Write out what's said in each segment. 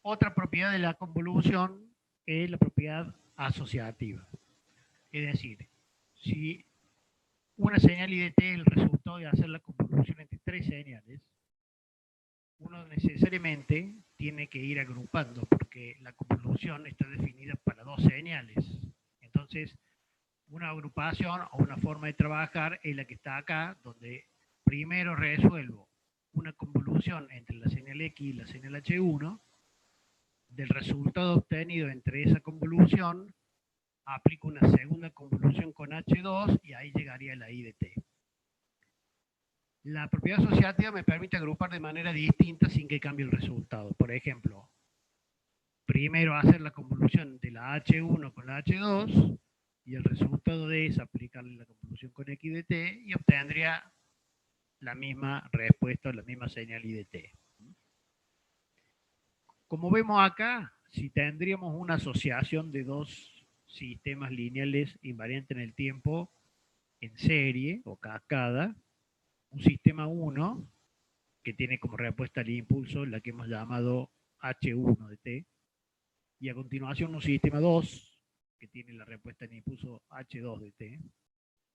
Otra propiedad de la convolución es la propiedad asociativa. Es decir, si una señal IDT es el resultado de hacer la convolución entre tres señales, uno necesariamente tiene que ir agrupando porque la convolución está definida para dos señales. Entonces, una agrupación o una forma de trabajar es la que está acá, donde primero resuelvo una convolución entre la señal X y la señal H1. Del resultado obtenido entre esa convolución, aplico una segunda convolución con H2 y ahí llegaría la I de T. La propiedad asociativa me permite agrupar de manera distinta sin que cambie el resultado. Por ejemplo, primero hacer la convolución de la H1 con la H2 y el resultado de esa aplicarle la convolución con X de T y obtendría la misma respuesta, la misma señal I de T. Como vemos acá, si tendríamos una asociación de dos sistemas lineales invariantes en el tiempo en serie o cascada, un sistema 1 que tiene como respuesta al impulso la que hemos llamado H1 de T, y a continuación un sistema 2 que tiene la respuesta al impulso H2 de T.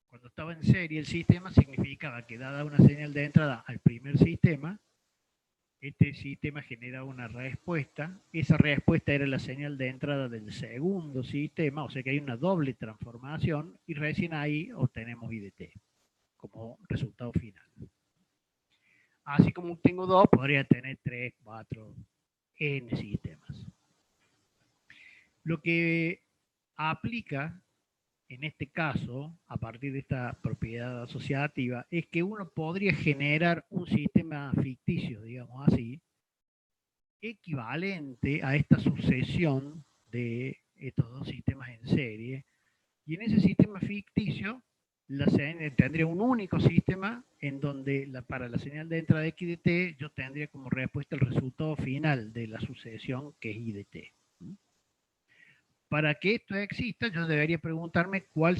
Cuando estaba en serie el sistema significaba que dada una señal de entrada al primer sistema, este sistema generaba una respuesta, esa respuesta era la señal de entrada del segundo sistema, o sea que hay una doble transformación y recién ahí obtenemos IDT como resultado final. Así como tengo dos, podría tener tres, cuatro, n sistemas. Lo que aplica en este caso, a partir de esta propiedad asociativa, es que uno podría generar un sistema ficticio, digamos así, equivalente a esta sucesión de estos dos sistemas en serie, y en ese sistema ficticio tendría un único sistema en donde para la señal de entrada X de T yo tendría como respuesta el resultado final de la sucesión que es I de T. Para que esto exista, yo debería preguntarme cuál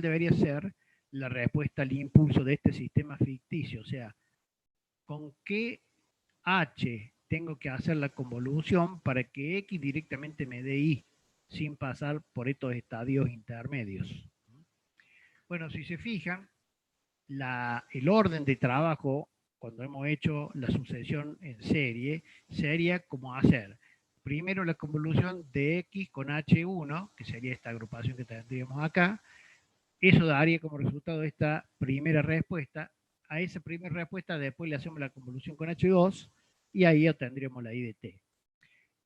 debería ser la respuesta al impulso de este sistema ficticio, o sea, con qué H tengo que hacer la convolución para que X directamente me dé Y, sin pasar por estos estadios intermedios. Bueno, si se fijan, el orden de trabajo, cuando hemos hecho la sucesión en serie, sería como hacer primero la convolución de X con H1, que sería esta agrupación que tendríamos acá. Eso daría como resultado esta primera respuesta. A esa primera respuesta después le hacemos la convolución con H2 y ahí obtendríamos la I de T.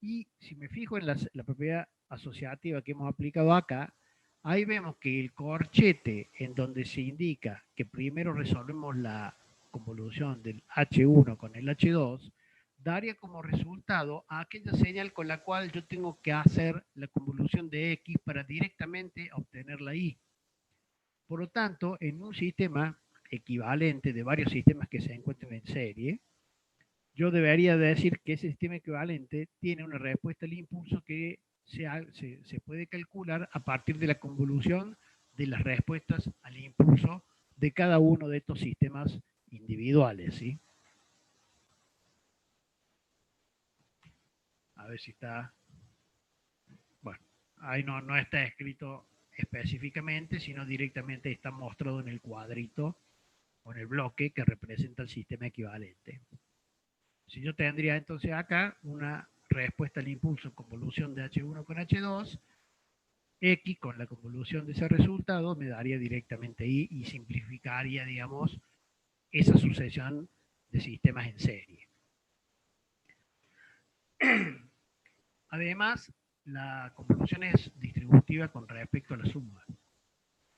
Y si me fijo en la propiedad asociativa que hemos aplicado acá, ahí vemos que el corchete en donde se indica que primero resolvemos la convolución del H1 con el H2, daría como resultado a aquella señal con la cual yo tengo que hacer la convolución de X para directamente obtener la Y. Por lo tanto, en un sistema equivalente de varios sistemas que se encuentran en serie, yo debería decir que ese sistema equivalente tiene una respuesta al impulso que se puede calcular a partir de la convolución de las respuestas al impulso de cada uno de estos sistemas individuales, ¿sí? A ver si está... Bueno, ahí no está escrito específicamente, sino directamente está mostrado en el cuadrito o en el bloque que representa el sistema equivalente. Si yo tendría entonces acá una respuesta al impulso en convolución de H1 con H2, X con la convolución de ese resultado me daría directamente Y y simplificaría, digamos, esa sucesión de sistemas en serie. Además, la convolución es distributiva con respecto a la suma.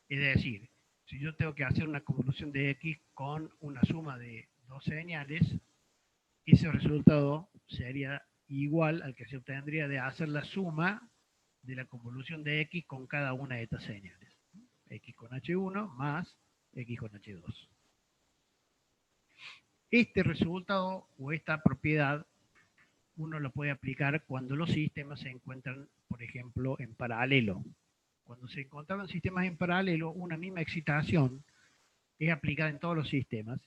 Es decir, si yo tengo que hacer una convolución de X con una suma de dos señales, ese resultado sería igual al que se obtendría de hacer la suma de la convolución de X con cada una de estas señales. X con H1 más X con H2. Este resultado o esta propiedad uno lo puede aplicar cuando los sistemas se encuentran, por ejemplo, en paralelo. Cuando se encontraban sistemas en paralelo, una misma excitación es aplicada en todos los sistemas.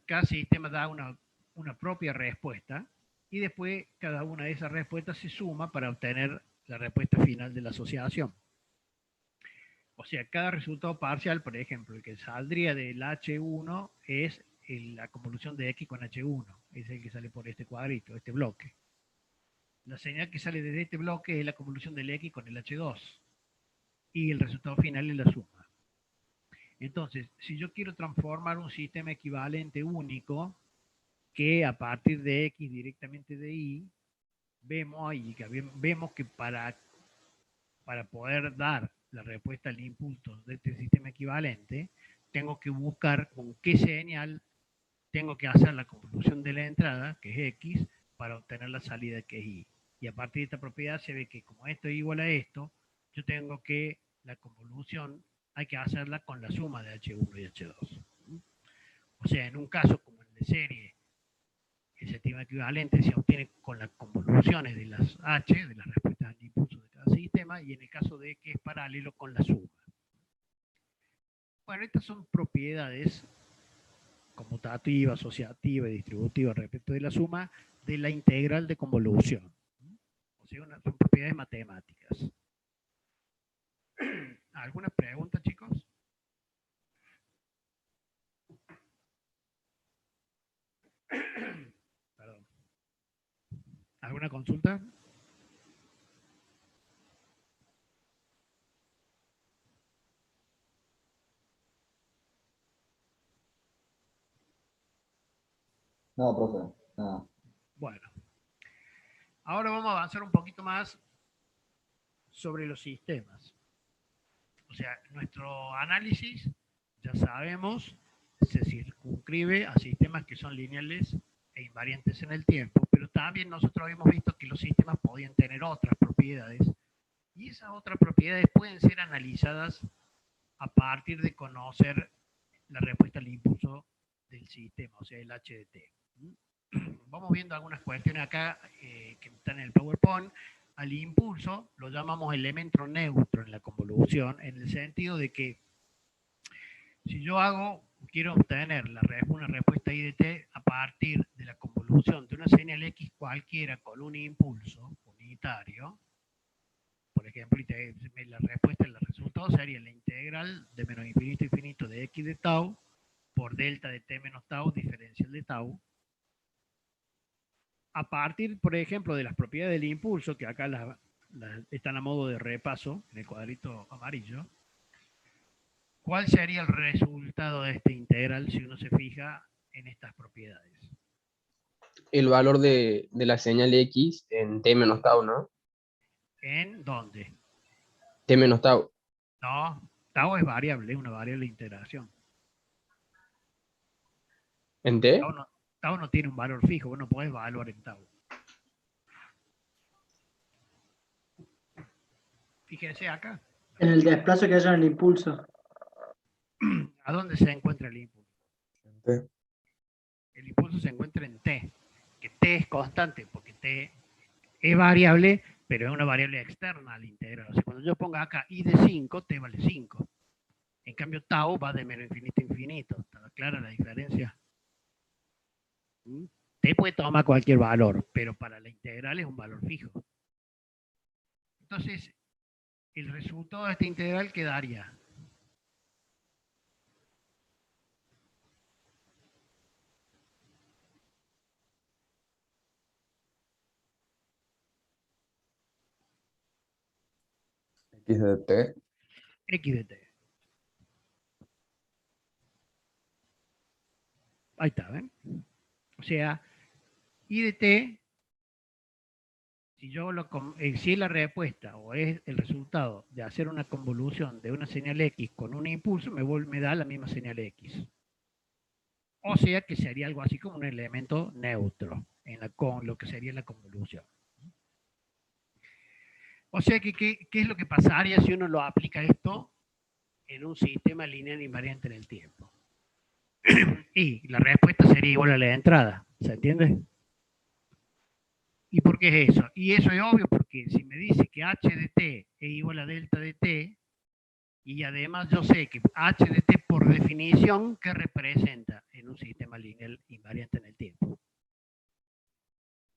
Cada sistema da una una propia respuesta y después cada una de esas respuestas se suma para obtener la respuesta final de la asociación. O sea, cada resultado parcial, por ejemplo, el que saldría del H1 es la convolución de X con H1, es el que sale por este cuadrito, este bloque. La señal que sale desde este bloque es la convolución del X con el H2 y el resultado final es la suma. Entonces, si yo quiero transformar un sistema equivalente único, que a partir de X directamente de Y, vemos que para poder dar la respuesta al impulso de este sistema equivalente, tengo que buscar con qué señal tengo que hacer la convolución de la entrada, que es X, para obtener la salida, que es Y. Y a partir de esta propiedad se ve que como esto es igual a esto, yo tengo que la convolución hay que hacerla con la suma de H1 y H2. O sea, en un caso como el de serie, el sistema equivalente se obtiene con las convoluciones de las H, de las respuestas al impulso de cada sistema, y en el caso de que es paralelo con la suma. Bueno, estas son propiedades conmutativa, asociativa y distributiva respecto de la suma de la integral de convolución. O sea, son propiedades matemáticas. ¿Alguna pregunta, chicos? Perdón. ¿Alguna consulta? No, profe, nada. Bueno, ahora vamos a avanzar un poquito más sobre los sistemas. O sea, nuestro análisis, ya sabemos, se circunscribe a sistemas que son lineales e invariantes en el tiempo, pero también nosotros hemos visto que los sistemas podían tener otras propiedades y esas otras propiedades pueden ser analizadas a partir de conocer la respuesta al impulso del sistema, o sea, el HDT. Vamos viendo algunas cuestiones acá que están en el PowerPoint. Al impulso lo llamamos elemento neutro en la convolución, en el sentido de que si yo quiero obtener una respuesta IDT a partir de la convolución de una señal X cualquiera con un impulso unitario, por ejemplo, la respuesta, el resultado sería la integral de menos infinito a infinito de X de tau por delta de T menos tau diferencial de tau, a partir, por ejemplo, de las propiedades del impulso, que acá están a modo de repaso en el cuadrito amarillo, ¿cuál sería el resultado de esta integral si uno se fija en estas propiedades? El valor de la señal X en T menos tau, ¿no? ¿En dónde? T menos tau. No, tau es variable, una variable de integración. ¿En T? Tau no tiene un valor fijo, vos no podés evaluar en tau. Fíjense acá. En el desplazo que haya en el impulso. ¿A dónde se encuentra el impulso? En T. El impulso se encuentra en T, que T es constante, porque T es variable, pero es una variable externa al integral. O sea, cuando yo ponga acá I de 5, T vale 5. En cambio, tau va de menos infinito a infinito. ¿Está clara la diferencia? T puede tomar cualquier valor, pero para la integral es un valor fijo. Entonces, el resultado de esta integral quedaría X de T. X de T. Ahí está, ¿ven? O sea, I de T, si es la respuesta o es el resultado de hacer una convolución de una señal X con un impulso, me da la misma señal X. O sea que sería algo así como un elemento neutro con lo que sería la convolución. O sea que, ¿qué es lo que pasaría si uno lo aplica esto en un sistema lineal invariante en el tiempo? Y la respuesta sería igual a la entrada, ¿se entiende? ¿Y por qué es eso? Y eso es obvio porque si me dice que h de t es igual a delta de t, y además yo sé que h de t por definición, ¿qué representa en un sistema lineal invariante en el tiempo?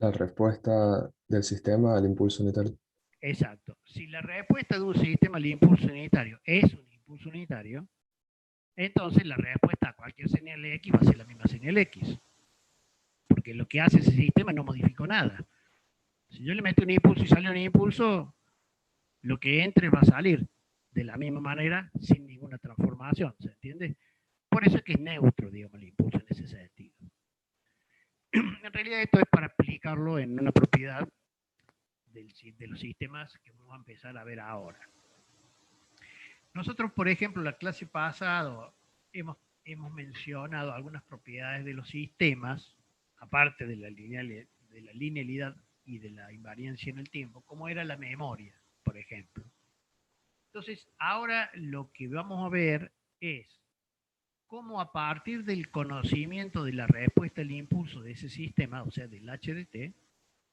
La respuesta del sistema al impulso unitario. Exacto. Si la respuesta de un sistema al impulso unitario es un impulso unitario, entonces la respuesta a cualquier señal X va a ser la misma señal X. Porque lo que hace ese sistema no modificó nada. Si yo le meto un impulso y sale un impulso, lo que entre va a salir de la misma manera sin ninguna transformación, ¿se entiende? Por eso es que es neutro, digamos, el impulso en ese sentido. En realidad esto es para aplicarlo en una propiedad de los sistemas que vamos a empezar a ver ahora. Nosotros, por ejemplo, la clase pasada hemos mencionado algunas propiedades de los sistemas, aparte de la linealidad y de la invariancia en el tiempo, como era la memoria, por ejemplo. Entonces, ahora lo que vamos a ver es cómo a partir del conocimiento de la respuesta al impulso de ese sistema, o sea, del HDT,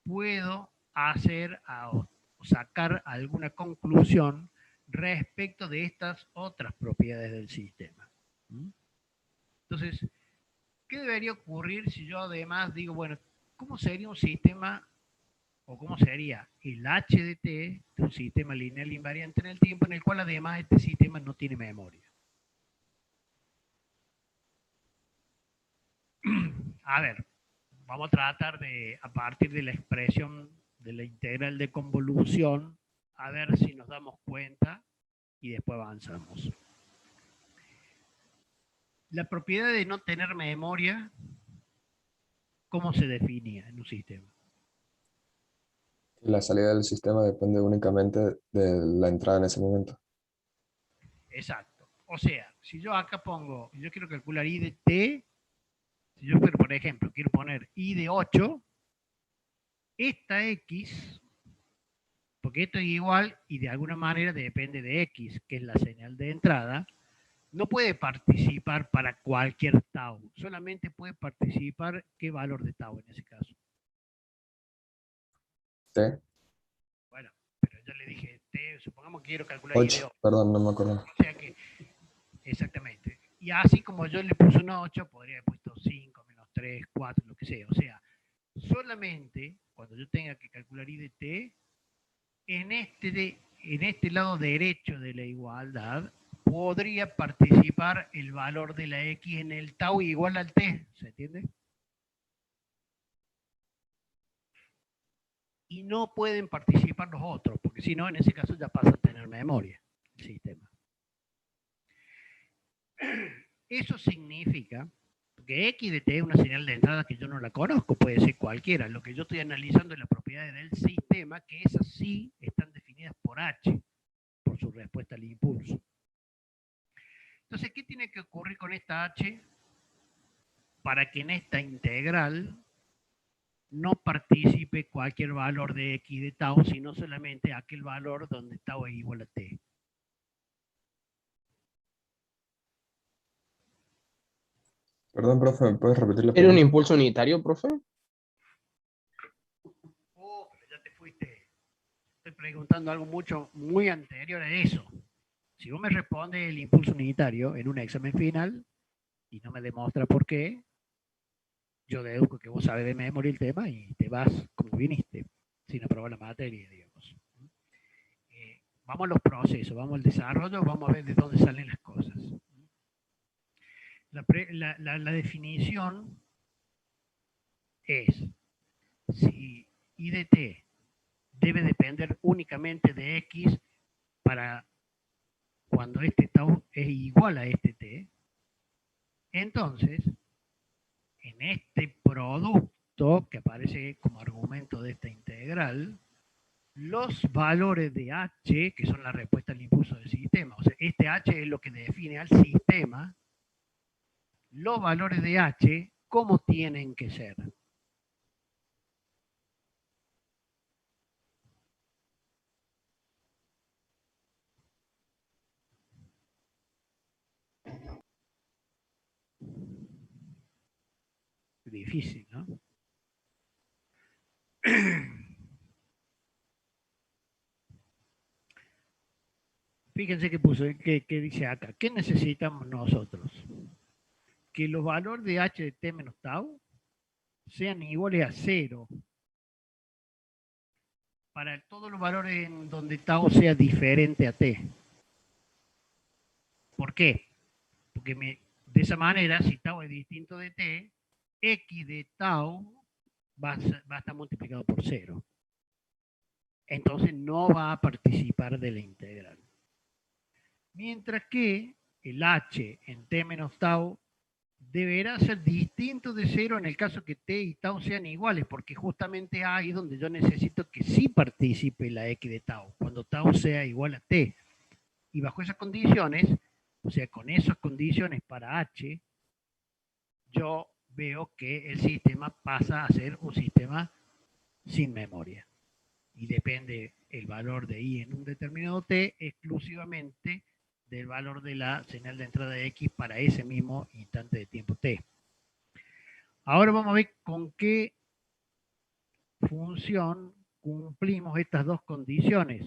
puedo hacer o sacar alguna conclusión respecto de estas otras propiedades del sistema. Entonces, ¿qué debería ocurrir si yo además digo, bueno, ¿cómo sería un sistema o cómo sería el HDT de un sistema lineal invariante en el tiempo en el cual además este sistema no tiene memoria? A ver, vamos a tratar de, a partir de la expresión de la integral de convolución, a ver si nos damos cuenta y después avanzamos. La propiedad de no tener memoria, ¿cómo se definía en un sistema? La salida del sistema depende únicamente de la entrada en ese momento. Exacto. O sea, si yo acá pongo, yo quiero calcular I de t, si yo, por ejemplo, quiero poner I de 8, esta X, porque esto es igual y de alguna manera depende de X, que es la señal de entrada, no puede participar para cualquier tau, solamente puede participar qué valor de tau en ese caso. T, Bueno, pero yo le dije t, supongamos que quiero calcular I de 8, 8. perdón, no me acuerdo. O sea que, exactamente. Y así como yo le puse un 8, podría haber puesto 5, menos 3, 4, lo que sea. O sea, solamente cuando yo tenga que calcular I de t, en este lado derecho de la igualdad, podría participar el valor de la X en el tau igual al t, ¿se entiende? Y no pueden participar los otros, porque si no, en ese caso ya pasa a tener memoria el sistema. Eso significa que X de t es una señal de entrada que yo no la conozco, puede ser cualquiera. Lo que yo estoy analizando es las propiedades del sistema, que esas sí están definidas por H, por su respuesta al impulso. Entonces, ¿qué tiene que ocurrir con esta H para que en esta integral no participe cualquier valor de X de tau, sino solamente aquel valor donde tau es igual a t? Perdón, profe, ¿me puedes repetir la ¿Era un pregunta? impulso unitario, profe? Oh, pero ya te fuiste. Estoy preguntando algo muy anterior a eso. Si vos me respondes el impulso unitario en un examen final y no me demuestra por qué, yo deduzco que vos sabes de memoria el tema y te vas como viniste, sin aprobar la materia, digamos. Vamos a los procesos, vamos al desarrollo, vamos a ver de dónde salen las cosas. La definición es si I de t debe depender únicamente de X para cuando este tau es igual a este t, entonces en este producto que aparece como argumento de esta integral, los valores de H, que son la respuesta al impulso del sistema, o sea, este H es lo que define al sistema, los valores de H, ¿cómo tienen que ser? Difícil, ¿no? Fíjense que dice acá, ¿qué necesitamos nosotros? Que los valores de H de t menos tau sean iguales a 0 para todos los valores en donde tau sea diferente a t. ¿Por qué? Porque de esa manera, si tau es distinto de t, x de tau va a estar multiplicado por 0. Entonces no va a participar de la integral. Mientras que el h en t menos tau deberá ser distinto de 0 en el caso que t y tau sean iguales, porque justamente ahí es donde yo necesito que sí participe la x de tau, cuando tau sea igual a t. Y bajo esas condiciones, o sea, con esas condiciones para h, yo veo que el sistema pasa a ser un sistema sin memoria. Y depende el valor de i en un determinado t exclusivamente del valor de la señal de entrada de x para ese mismo instante de tiempo t. Ahora vamos a ver con qué función cumplimos estas dos condiciones.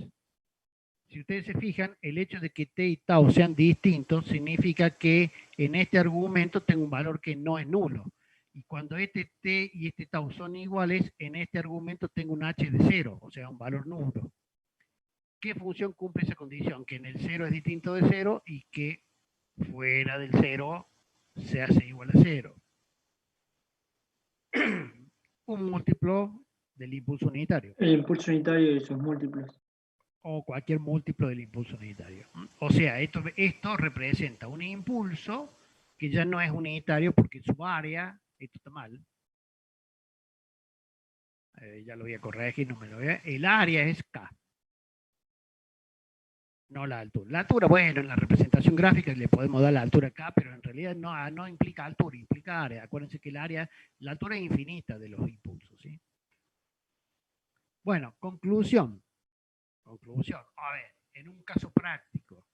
Si ustedes se fijan, el hecho de que t y tau sean distintos significa que en este argumento tengo un valor que no es nulo. Y cuando este t y este tau son iguales, en este argumento tengo un h de 0, o sea, un valor nulo. ¿Qué función cumple esa condición? Que en el 0 es distinto de 0 y que fuera del 0 se hace igual a 0. Un múltiplo del impulso unitario. El impulso unitario y sus múltiplos. O cualquier múltiplo del impulso unitario. O sea, esto representa un impulso que ya no es unitario porque su área, esto está mal, ya lo voy a corregir, no me lo voy a... El área es K, no la altura. La altura, bueno, en la representación gráfica le podemos dar la altura K, pero en realidad no implica altura, implica área. Acuérdense que la altura es infinita de los impulsos, ¿sí? Bueno, conclusión. A ver, en un caso práctico,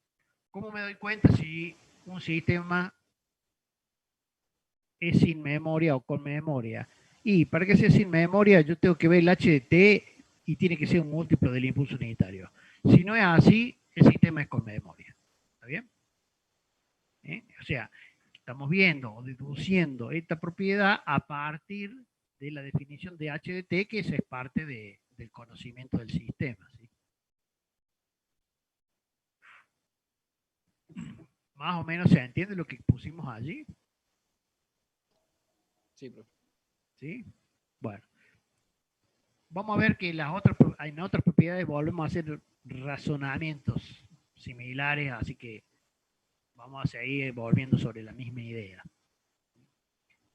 ¿cómo me doy cuenta si un sistema es sin memoria o con memoria? Y para que sea sin memoria, yo tengo que ver el h de t y tiene que ser un múltiplo del impulso unitario. Si no es así, el sistema es con memoria. ¿Está bien? O sea, estamos viendo o deduciendo esta propiedad a partir de la definición de h de t, que esa es parte del conocimiento del sistema, ¿sí? Más o menos se entiende lo que pusimos allí. Sí, profe. ¿Sí? Bueno. Vamos a ver que en otras propiedades volvemos a hacer razonamientos similares, así que vamos a seguir volviendo sobre la misma idea.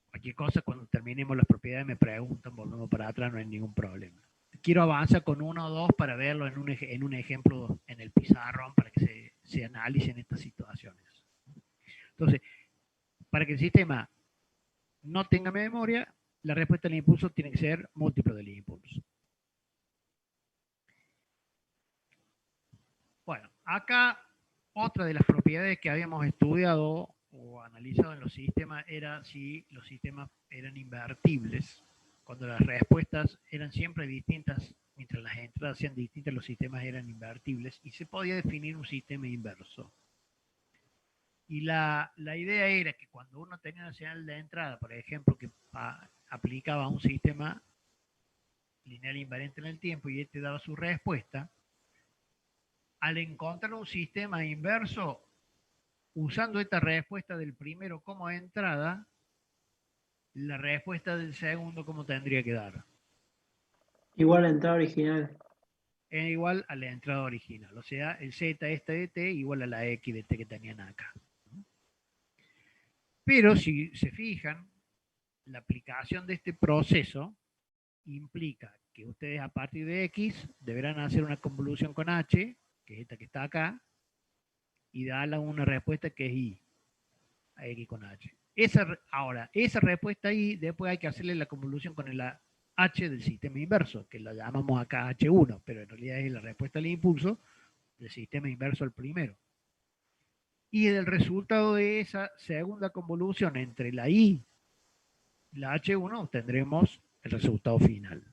Cualquier cosa, cuando terminemos las propiedades me preguntan, volvemos para atrás, no hay ningún problema. Quiero avanzar con uno o dos para verlo en un ejemplo en el pizarrón para que se analicen estas situaciones. Entonces, para que el sistema no tenga memoria, la respuesta al impulso tiene que ser múltiplo del impulso. Bueno, acá otra de las propiedades que habíamos estudiado o analizado en los sistemas era si los sistemas eran invertibles. Cuando las respuestas eran siempre distintas, mientras las entradas sean distintas, los sistemas eran invertibles y se podía definir un sistema inverso. Y la idea era que cuando uno tenía una señal de entrada, por ejemplo, que aplicaba un sistema lineal invariante en el tiempo y este daba su respuesta, al encontrar un sistema inverso, usando esta respuesta del primero como entrada, la respuesta del segundo como tendría que dar. Igual a la entrada original. Es igual a la entrada original, o sea, el z esta de t igual a la x de t que tenían acá. Pero si se fijan, la aplicación de este proceso implica que ustedes a partir de x deberán hacer una convolución con h, que es esta que está acá, y darle una respuesta que es y, a x con h. Ahora, esa respuesta y después hay que hacerle la convolución con el h del sistema inverso, que la llamamos acá h1, pero en realidad es la respuesta al impulso del sistema inverso al primero. Y del resultado de esa segunda convolución entre la i y la h1 obtendremos el resultado final.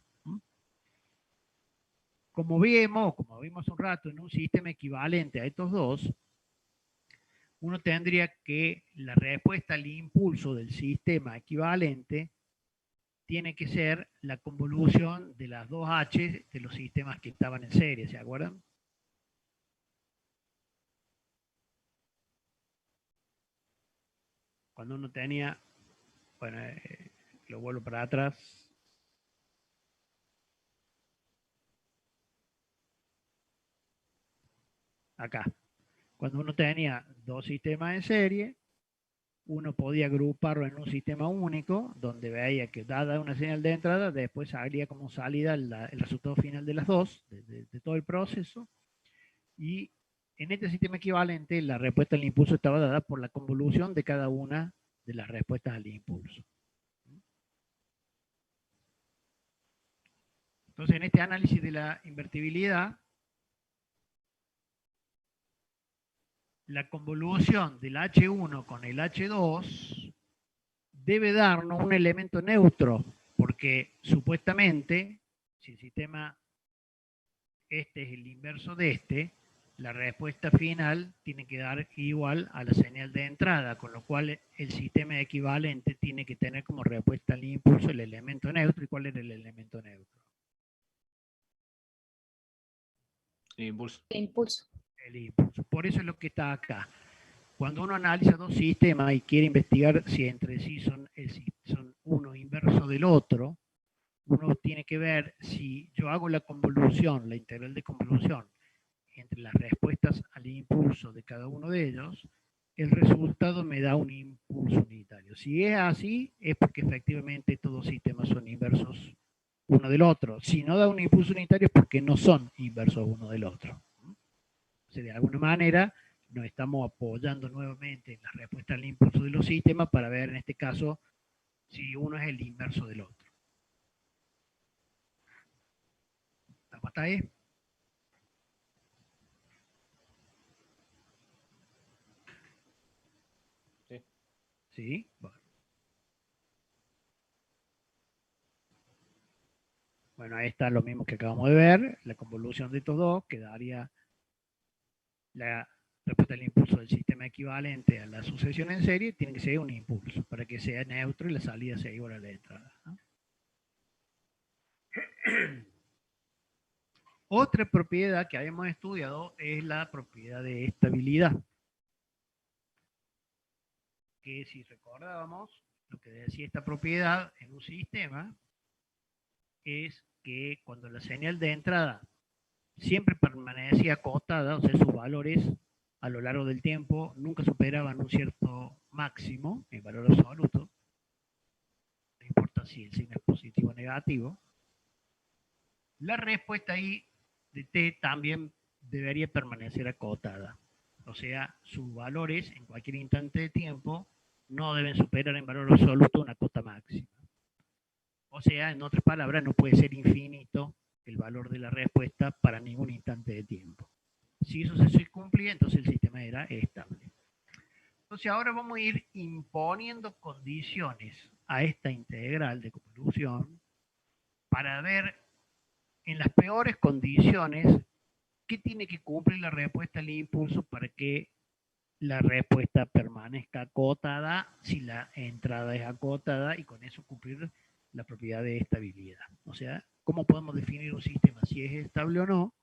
Como vimos un rato en un sistema equivalente a estos dos, uno tendría que la respuesta al impulso del sistema equivalente tiene que ser la convolución de las dos H de los sistemas que estaban en serie, ¿se acuerdan? Cuando uno tenía, bueno, lo vuelvo para atrás. Acá. Cuando uno tenía dos sistemas en serie, uno podía agruparlo en un sistema único, donde veía que dada una señal de entrada, después salía como salida el resultado final de las dos, de todo el proceso, y en este sistema equivalente la respuesta al impulso estaba dada por la convolución de cada una de las respuestas al impulso. Entonces, en este análisis de la invertibilidad, la convolución del H1 con el H2 debe darnos un elemento neutro, porque supuestamente, si el sistema este es el inverso de este, la respuesta final tiene que dar igual a la señal de entrada, con lo cual el sistema equivalente tiene que tener como respuesta al impulso el elemento neutro. ¿Y cuál era el elemento neutro? El impulso. El impulso. El impulso. Por eso es lo que está acá. Cuando uno analiza dos sistemas y quiere investigar si entre sí son uno inverso del otro, uno tiene que ver si yo hago la convolución, la integral de convolución, entre las respuestas al impulso de cada uno de ellos, el resultado me da un impulso unitario. Si es así, es porque efectivamente estos dos sistemas son inversos uno del otro. Si no da un impulso unitario es porque no son inversos uno del otro. O sea, de alguna manera nos estamos apoyando nuevamente en la respuesta al impulso de los sistemas para ver en este caso si uno es el inverso del otro. ¿Estamos hasta ahí? Sí. ¿Sí? Bueno, ahí está lo mismo que acabamos de ver, la convolución de estos dos, que daría la respuesta al impulso del sistema equivalente a la sucesión en serie, tiene que ser un impulso para que sea neutro y la salida sea igual a la entrada, ¿no? Otra propiedad que habíamos estudiado es la propiedad de estabilidad, que si recordábamos, lo que decía esta propiedad en un sistema es que cuando la señal de entrada siempre permanecía acotada, o sea, sus valores a lo largo del tiempo nunca superaban un cierto máximo en valor absoluto, no importa si el signo es positivo o negativo, la respuesta ahí de t también debería permanecer acotada. O sea, sus valores en cualquier instante de tiempo no deben superar en valor absoluto una cota máxima. O sea, en otras palabras, no puede ser infinito el valor de la respuesta para ningún instante de tiempo. Si eso se cumplía, entonces el sistema era estable. Entonces ahora vamos a ir imponiendo condiciones a esta integral de convolución para ver en las peores condiciones qué tiene que cumplir la respuesta al impulso para que la respuesta permanezca acotada si la entrada es acotada y con eso cumplir la propiedad de estabilidad. O sea, ¿cómo podemos definir un sistema si es estable o no?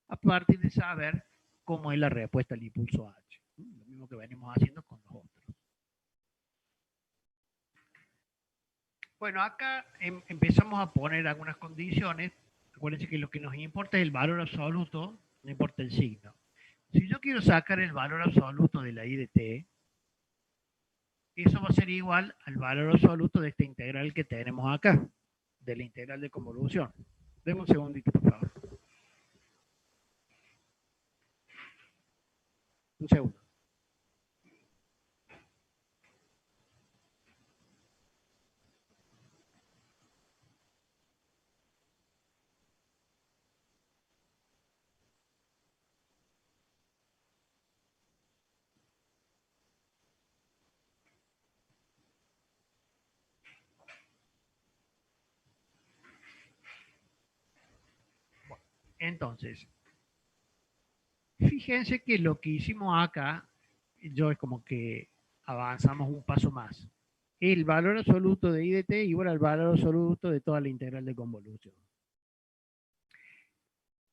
A partir de saber cómo es la respuesta al impulso H. Lo mismo que venimos haciendo con los otros. Bueno, acá empezamos a poner algunas condiciones. Acuérdense que lo que nos importa es el valor absoluto, no importa el signo. Si yo quiero sacar el valor absoluto de la I de t, eso va a ser igual al valor absoluto de esta integral que tenemos acá, de la integral de convolución. Deme un segundito, por favor. Un segundo. Entonces, fíjense que lo que hicimos acá, yo es como que avanzamos un paso más. el valor absoluto de I de t igual al valor absoluto de toda la integral de convolución.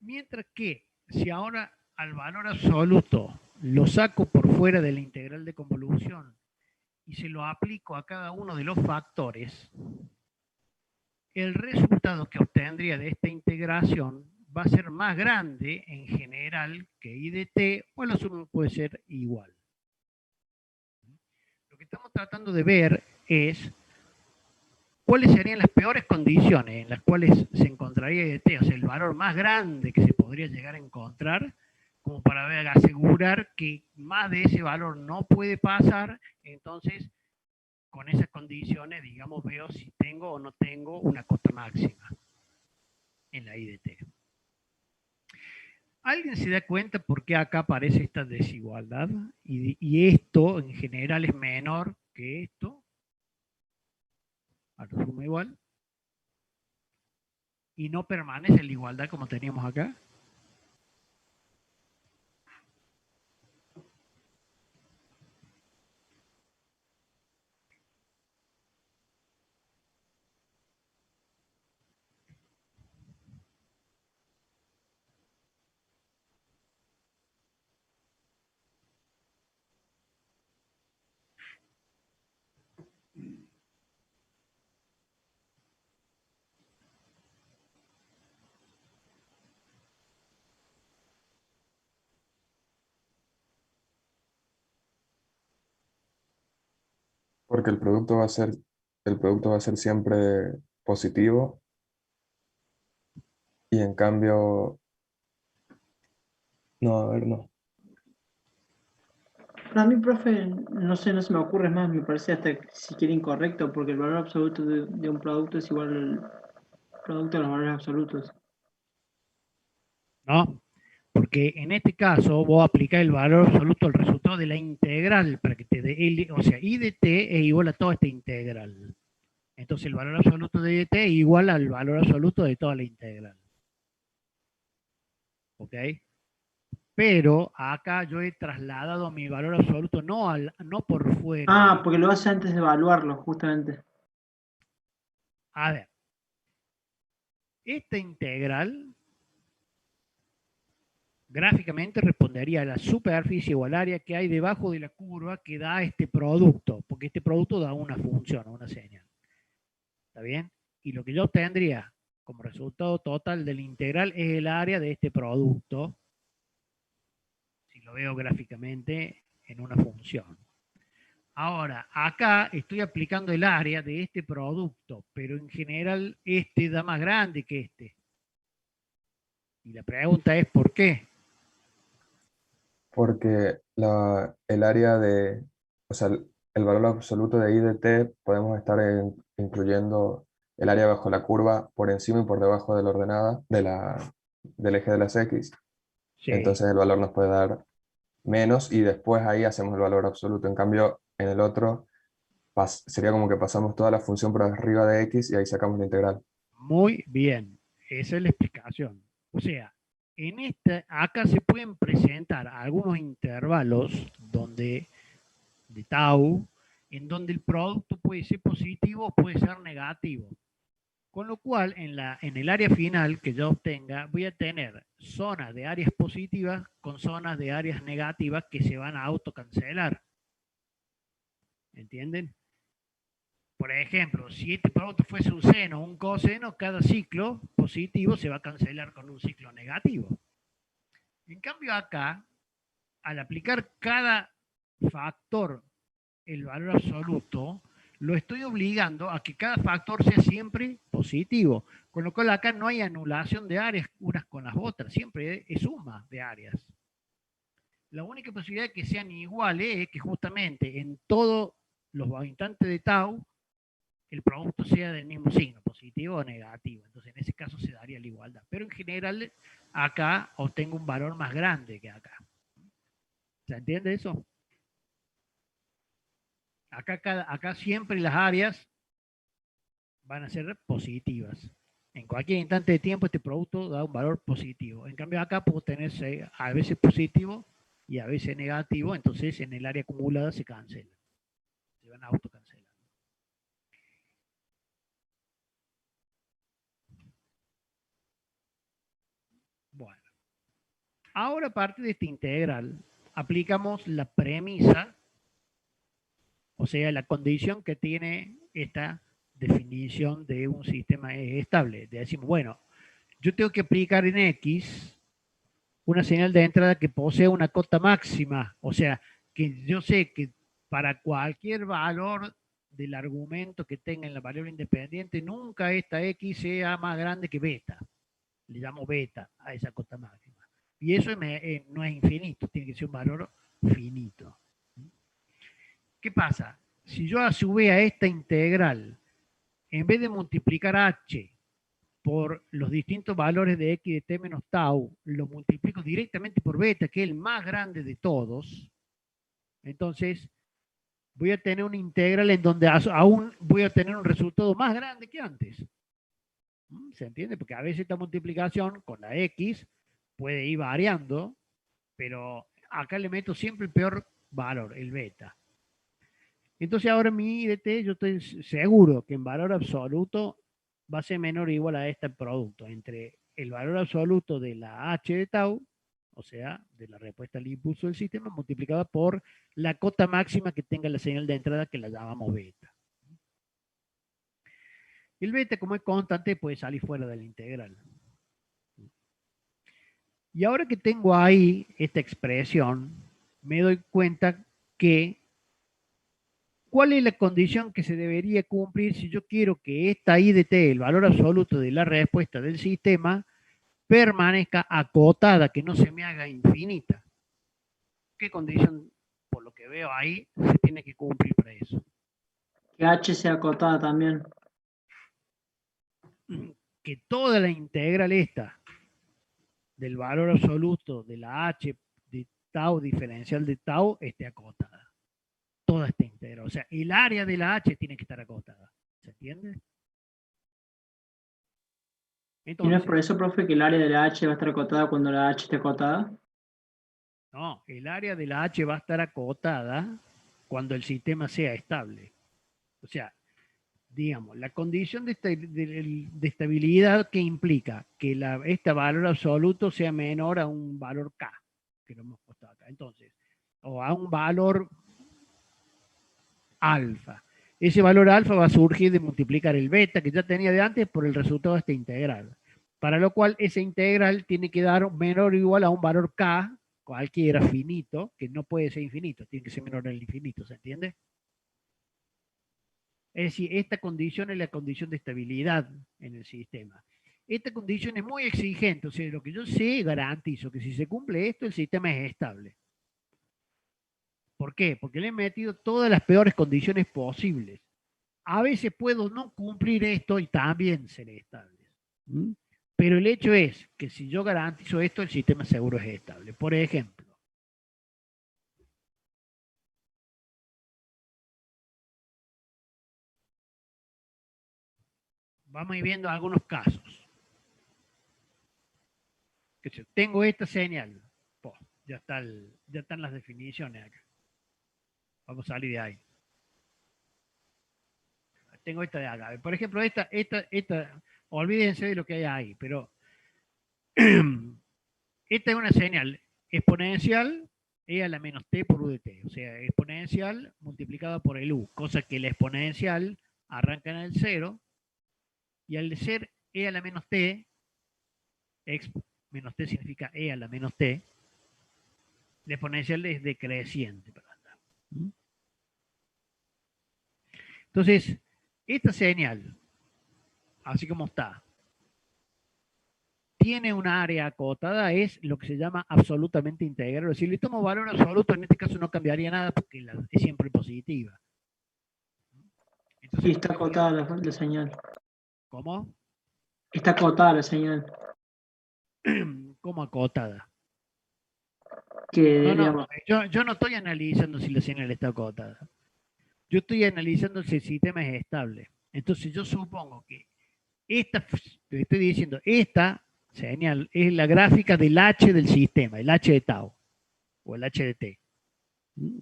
Mientras que si ahora al valor absoluto lo saco por fuera de la integral de convolución y se lo aplico a cada uno de los factores, el resultado que obtendría de esta integración va a ser más grande en general que I de t, o la suma puede ser igual. Lo que estamos tratando de ver es cuáles serían las peores condiciones en las cuales se encontraría I de t, o sea, el valor más grande que se podría llegar a encontrar, como para asegurar que más de ese valor no puede pasar. Entonces, con esas condiciones, digamos, veo si tengo o no tengo una cota máxima en la I de t. ¿Alguien se da cuenta por qué acá aparece esta desigualdad? Y esto en general es menor que esto. Ahora suma igual. Y no permanece la igualdad como teníamos acá. Porque el producto va a ser siempre positivo y en cambio, no, a ver, no. Para mí, profe, no sé, no se me ocurre más, me parece hasta siquiera incorrecto, porque el valor absoluto de un producto es igual al producto de los valores absolutos. ¿No? Porque en este caso vos aplicás el valor absoluto al resultado de la integral para que te dé L, o sea, I de t es igual a toda esta integral. Entonces el valor absoluto de I de t es igual al valor absoluto de toda la integral. ¿Ok? Pero acá yo he trasladado mi valor absoluto no por fuera. Ah, porque lo hace antes de evaluarlo, justamente. A ver, esta integral gráficamente respondería a la superficie o al área que hay debajo de la curva que da este producto, porque este producto da una función, una señal. ¿Está bien? Y lo que yo obtendría como resultado total de la integral es el área de este producto, si lo veo gráficamente en una función. Ahora, acá estoy aplicando el área de este producto, pero en general este da más grande que este. Y la pregunta es ¿por qué? Porque el área de, o sea, el valor absoluto de I de t podemos estar incluyendo el área bajo la curva por encima y por debajo de la ordenada, del eje de las X. Sí. Entonces el valor nos puede dar menos y después ahí hacemos el valor absoluto. En cambio, en el otro sería como que pasamos toda la función por arriba de X y ahí sacamos la integral. Muy bien, esa es la explicación. O sea, en acá se pueden presentar algunos intervalos de tau, en donde el producto puede ser positivo o puede ser negativo. Con lo cual, en el área final que yo obtenga, voy a tener zonas de áreas positivas con zonas de áreas negativas que se van a autocancelar. ¿Entienden? Por ejemplo, si este producto fuese un seno o un coseno, cada ciclo positivo se va a cancelar con un ciclo negativo. En cambio acá, al aplicar cada factor el valor absoluto, lo estoy obligando a que cada factor sea siempre positivo. Con lo cual acá no hay anulación de áreas unas con las otras, siempre es suma de áreas. La única posibilidad de que sean iguales es que justamente en todos los instantes de tau el producto sea del mismo signo, positivo o negativo. Entonces, en ese caso se daría la igualdad. Pero en general, acá obtengo un valor más grande que acá. ¿Se entiende eso? Acá siempre las áreas van a ser positivas. En cualquier instante de tiempo este producto da un valor positivo. En cambio acá puedo tener a veces positivo y a veces negativo, entonces en el área acumulada se cancela. Se van a autocancelar. Bueno, ahora a partir de esta integral, aplicamos la premisa, o sea, la condición que tiene esta definición de un sistema estable. Decimos, bueno, yo tengo que aplicar en X una señal de entrada que posee una cota máxima, o sea, que yo sé que para cualquier valor del argumento que tenga en la variable independiente, nunca esta X sea más grande que beta. Le llamo beta a esa cota máxima. Y eso no es infinito, tiene que ser un valor finito. ¿Qué pasa? Si yo a su vez a esta integral, en vez de multiplicar h por los distintos valores de x de t menos tau, lo multiplico directamente por beta, que es el más grande de todos, entonces voy a tener una integral en donde aún voy a tener un resultado más grande que antes. ¿Se entiende? Porque a veces esta multiplicación con la x puede ir variando, pero acá le meto siempre el peor valor, el beta. Entonces ahora mi I de t, yo estoy seguro que en valor absoluto va a ser menor o igual a este producto entre el valor absoluto de la h de tau, o sea, de la respuesta al impulso del sistema, multiplicada por la cota máxima que tenga la señal de entrada, que la llamamos beta. El beta, como es constante, puede salir fuera de la integral. Y ahora que tengo ahí esta expresión, me doy cuenta que ¿cuál es la condición que se debería cumplir si yo quiero que esta I de t, el valor absoluto de la respuesta del sistema, permanezca acotada, que no se me haga infinita? ¿Qué condición, por lo que veo ahí, se tiene que cumplir para eso? Que h sea acotada también. Que toda la integral esta del valor absoluto de la h de tau diferencial de tau esté acotada. Toda esta integral. O sea, el área de la h tiene que estar acotada. ¿Se entiende? ¿Y no es Entonces, por eso, profe, que el área de la h va a estar acotada cuando la h esté acotada? no, el área de la h va a estar acotada cuando el sistema sea estable. O sea, digamos, la condición de estabilidad que implica que este valor absoluto sea menor a un valor k, que lo hemos puesto acá. Entonces, o a un valor alfa. Ese valor alfa va a surgir de multiplicar el beta que ya tenía de antes por el resultado de esta integral. Para lo cual esa integral tiene que dar menor o igual a un valor k, cualquiera finito, que no puede ser infinito, tiene que ser menor al infinito, ¿se entiende? Es decir, esta condición es la condición de estabilidad en el sistema. Esta condición es muy exigente, o sea, lo que yo sé garantizo que si se cumple esto, el sistema es estable. ¿Por qué? Porque le he metido todas las peores condiciones posibles. A veces puedo no cumplir esto y también ser estable. Pero el hecho es que si yo garantizo esto, el sistema seguro es estable. Por ejemplo, vamos a ir viendo algunos casos. Tengo esta señal. Ya están las definiciones acá. Vamos a salir de ahí. Tengo esta de acá. Por ejemplo, esta, olvídense de lo que hay ahí, pero esta es una señal exponencial e a la menos t por u de t. O sea, exponencial multiplicada por el u, cosa que la exponencial arranca en el 0 y al ser e a la menos t, x menos t significa e a la menos t, la exponencial es decreciente. Entonces, esta señal, así como está, tiene una área acotada, es lo que se llama absolutamente integral. Si le tomo valor absoluto, en este caso no cambiaría nada porque es siempre positiva. Entonces, Y está acotada la señal. ¿cómo? Está acotada la señal. ¿Cómo acotada? Que, No, digamos, yo no estoy analizando si la señal está acotada. Yo estoy analizando si el sistema es estable. Entonces yo supongo que te estoy diciendo, esta señal es la gráfica del H del sistema, el H de tau, o el H de t,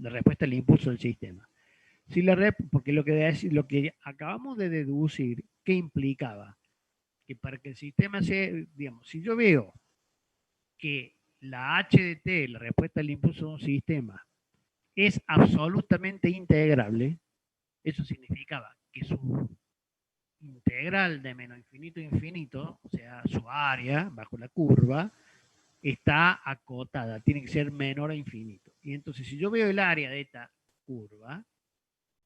la respuesta al impulso del sistema. Si porque lo que acabamos de deducir, ¿qué implicaba? Que para que el sistema sea, digamos, si yo veo que la h de t, la respuesta al impulso de un sistema, es absolutamente integrable, eso significaba que su integral de menos infinito a infinito, o sea, su área bajo la curva, está acotada, tiene que ser menor a infinito. Y entonces, si yo veo el área de esta curva,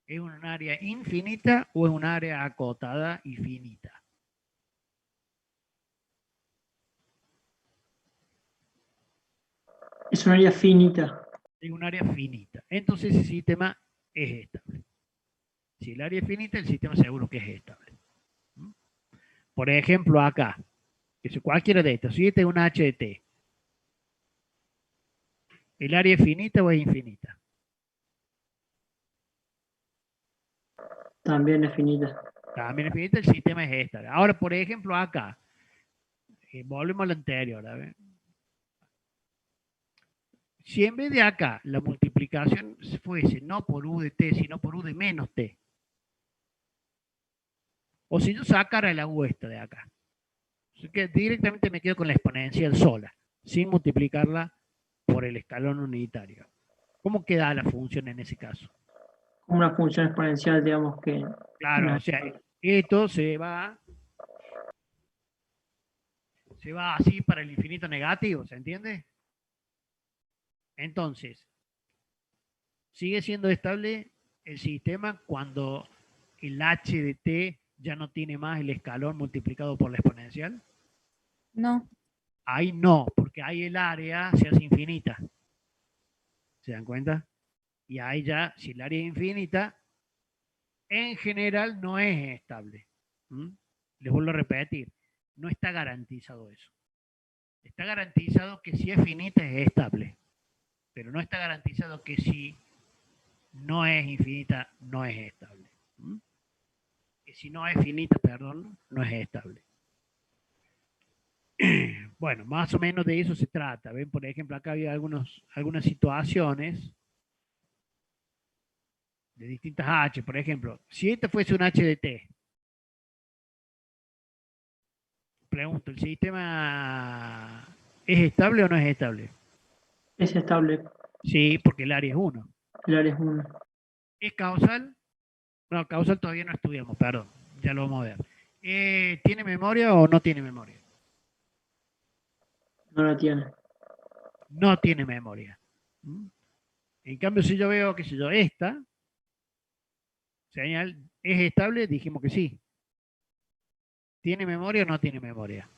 ¿es un área infinita o es un área acotada y finita? Es un área finita. Es un área finita. Entonces, ese sistema es estable. Si el área es finita, el sistema seguro que es estable. Por ejemplo, acá, que si cualquiera de estas, si esta es una h de t, ¿el área es finita o es infinita? También es finita. También es finita, el sistema es estable. Ahora, por ejemplo, acá, volvemos a lo anterior, a ver. Si en vez de acá la multiplicación fuese no por u de t, sino por u de menos t, o si yo sacara la u esta de acá, que directamente me quedo con la exponencial sola, sin multiplicarla por el escalón unitario. ¿Cómo queda la función en ese caso? Una función exponencial, digamos que... Claro, o sea, esto se va así para el infinito negativo, ¿se entiende? Entonces, sigue siendo estable el sistema cuando el h de t ya no tiene más el escalón multiplicado por la exponencial. No. Ahí no, porque ahí el área se hace infinita. ¿Se dan cuenta? Y ahí ya, si el área es infinita, en general no es estable. Les vuelvo a repetir, no está garantizado eso. Está garantizado que si es finita es estable, pero no está garantizado que si no es infinita no es estable. Que si no es finita, perdón, no es estable. Bueno, más o menos de eso se trata. Ven, por ejemplo, acá había algunas situaciones de distintas h. Por ejemplo, si esta fuese un h de t, pregunto, ¿el sistema es estable o no es estable? Es estable. Sí, porque el área es 1. El área es 1. ¿Es causal? No, causal todavía no estudiamos, perdón. Ya lo vamos a ver. ¿Tiene memoria o no tiene memoria? No la tiene. No tiene memoria. En cambio, si yo veo, qué sé yo, esta señal es estable, dijimos que sí. ¿Tiene memoria o no tiene memoria?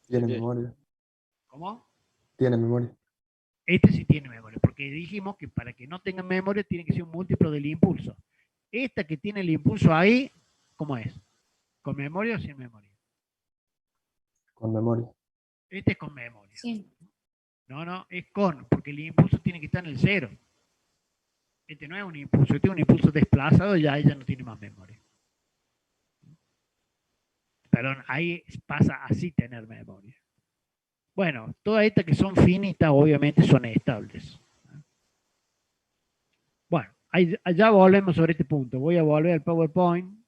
Tiene Sí. memoria. ¿Cómo? Tiene memoria. Este sí tiene memoria, porque dijimos que para que no tenga memoria tiene que ser un múltiplo del impulso. Esta que tiene el impulso ahí, ¿cómo es? ¿Con memoria o sin memoria? Con memoria. Este es con memoria. Sí. No, es con, porque el impulso tiene que estar en el 0. Este no es un impulso, este es un impulso desplazado y ya ella no tiene más memoria. Perdón, ahí pasa así tener memoria. Bueno, todas estas que son finitas obviamente son estables. Bueno, ya volvemos sobre este punto. Voy a volver al PowerPoint.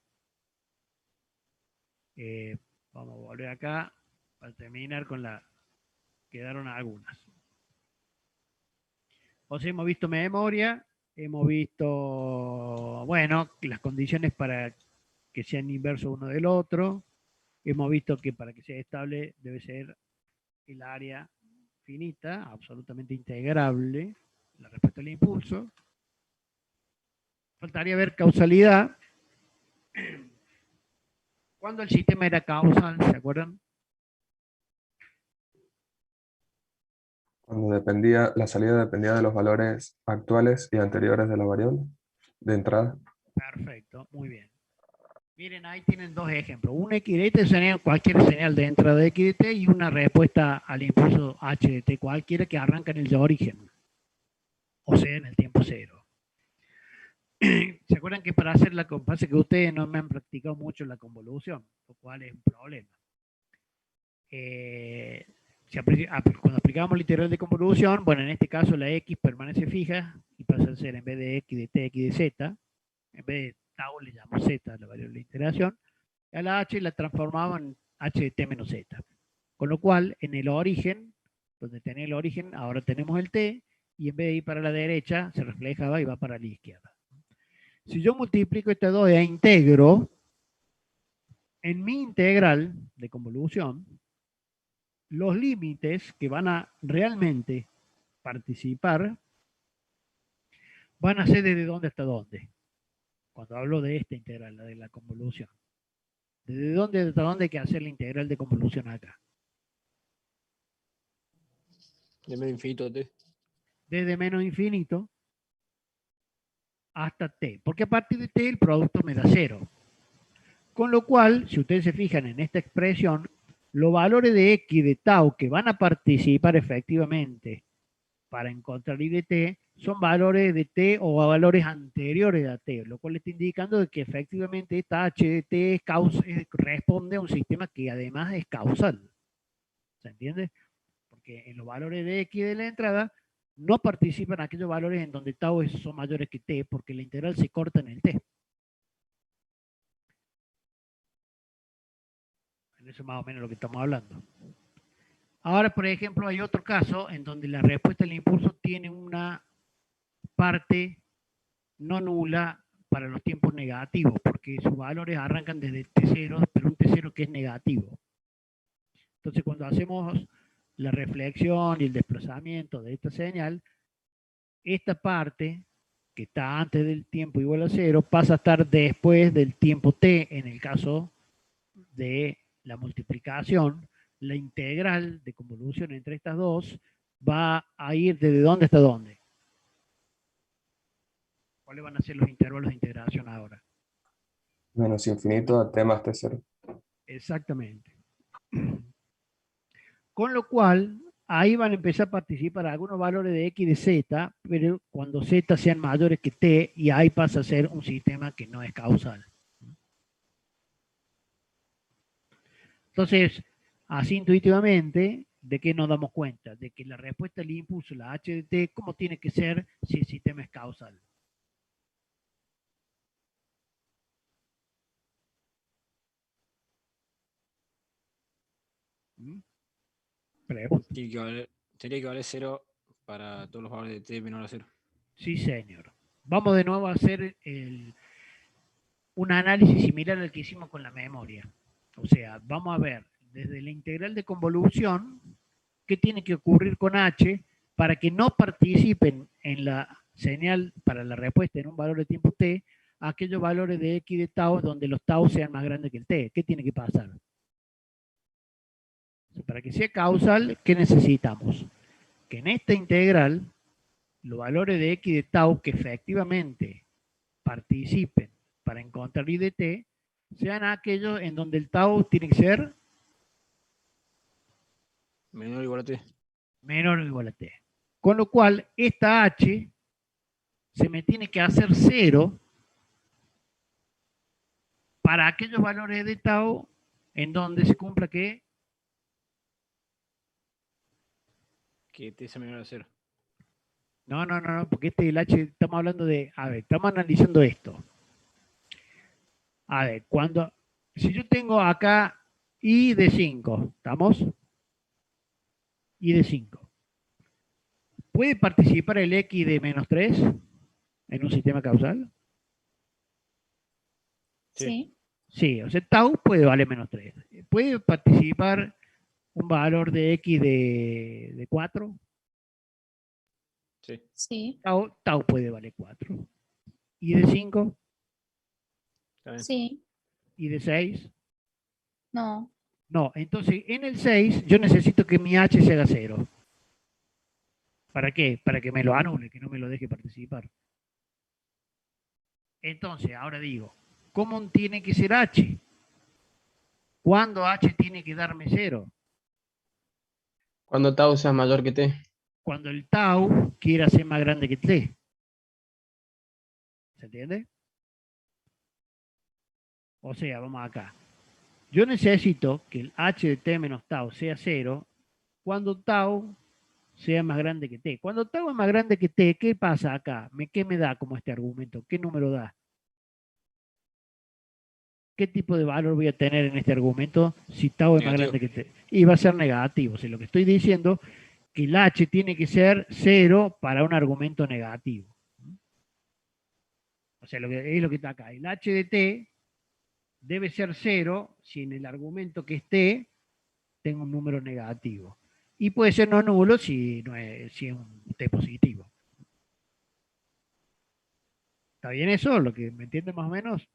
Vamos a volver acá para terminar con la... Quedaron algunas. O sea, hemos visto memoria, hemos visto, bueno, las condiciones para que sean inversos uno del otro. Hemos visto que para que sea estable debe ser el área finita, absolutamente integrable, la respuesta al impulso. Faltaría ver causalidad. ¿Cuándo el sistema era causal? ¿Se acuerdan? Cuando la salida dependía de los valores actuales y anteriores de la variable de entrada. Perfecto, muy bien. Miren, ahí tienen dos ejemplos. Un x de t sería cualquier señal de entrada de x de t y una respuesta al impulso h de t cualquiera que arranca en el de origen. O sea, en el tiempo cero. ¿Se acuerdan que para hacer la pasa que ustedes no me han practicado mucho la convolución, lo cual es un problema? Cuando aplicamos el integral de convolución, bueno, en este caso la x permanece fija y pasa a ser en vez de x de t, x de z, en vez de tau le llamo z, la variable de integración, a la h la transformamos en h de t menos z, Con lo cual, en el origen, donde tenía el origen, ahora tenemos el t, y en vez de ir para la derecha, se reflejaba y va para la izquierda. Si yo multiplico este 2 e integro, en mi integral de convolución, los límites que van a realmente participar van a ser desde dónde hasta dónde. Cuando hablo de esta integral, la de la convolución. ¿Desde dónde hasta dónde hay que hacer la integral de convolución acá? De menos infinito t. Desde menos infinito hasta t. Porque a partir de t el producto me da 0. Con lo cual, si ustedes se fijan en esta expresión, los valores de x de tau que van a participar efectivamente para encontrar i de t son valores de t o valores anteriores a t, lo cual está indicando de que efectivamente esta h de t responde a un sistema que además es causal. ¿Se entiende? Porque en los valores de x de la entrada no participan aquellos valores en donde tau son mayores que t, porque la integral se corta en el t. Eso es más o menos lo que estamos hablando. Ahora, por ejemplo, hay otro caso en donde la respuesta del impulso tiene una parte no nula para los tiempos negativos, porque sus valores arrancan desde T0, pero un T0 que es negativo. Entonces, cuando hacemos la reflexión y el desplazamiento de esta señal, esta parte que está antes del tiempo igual a 0 pasa a estar después del tiempo t en el caso de la multiplicación. La integral de convolución entre estas dos va a ir desde dónde hasta dónde. ¿Cuáles van a ser los intervalos de integración ahora? Menos infinito a t más t0. Exactamente. Con lo cual, ahí van a empezar a participar algunos valores de x y de z, pero cuando z sean mayores que t, y ahí pasa a ser un sistema que no es causal. Entonces, así intuitivamente, ¿de qué nos damos cuenta? De que la respuesta al impulso, la h de t, ¿cómo tiene que ser si el sistema es causal? ¿Mm? Pregunta. Tendría que valer 0 para todos los valores de t menor a 0. Sí, señor. Vamos de nuevo a hacer un análisis similar al que hicimos con la memoria. O sea, vamos a ver desde la integral de convolución qué tiene que ocurrir con h para que no participen en la señal para la respuesta en un valor de tiempo t aquellos valores de x y de tau donde los tau sean más grandes que el t. ¿Qué tiene que pasar? Para que sea causal, ¿qué necesitamos? Que en esta integral los valores de x y de tau que efectivamente participen para encontrar i de t sean aquellos en donde el tau tiene que ser Menor o igual a t. menor o igual a t. Con lo cual, esta h se me tiene que hacer 0 para aquellos valores de tau en donde se cumpla que t sea menor a 0. no, porque este el h, estamos hablando de, a ver, estamos analizando esto. A ver, si yo tengo acá i de 5, ¿estamos? I de 5. ¿Puede participar el x de menos 3 en un sistema causal? Sí. Sí, o sea, tau puede valer menos 3. ¿Puede participar un valor de x de 4? Sí. Sí, Tau puede valer 4. ¿Y de 5? También. sí, ¿Y de 6? no, No, entonces en el 6 yo necesito que mi h se haga 0. ¿Para qué? Para que me lo anule, que no me lo deje participar. Entonces, ahora digo, ¿cómo tiene que ser h? ¿Cuándo h tiene que darme 0? Cuando tau sea mayor que t. Cuando el tau quiera ser más grande que t. ¿Se entiende? O sea, vamos acá. Yo necesito que el h de t menos tau sea 0 cuando tau sea más grande que t. Cuando tau es más grande que t, ¿qué pasa acá? ¿Qué me da como este argumento? ¿Qué número da? ¿qué tipo de valor voy a tener en este argumento si tau es más Negativo. grande que t? Y va a ser negativo. O sea, lo que estoy diciendo que el h tiene que ser 0 para un argumento negativo. O sea, es lo que está acá. El h de t debe ser 0 si en el argumento que esté tengo un número negativo. Y puede ser no nulo si es un t positivo. ¿Está bien eso? ¿Lo que me entiende más o menos?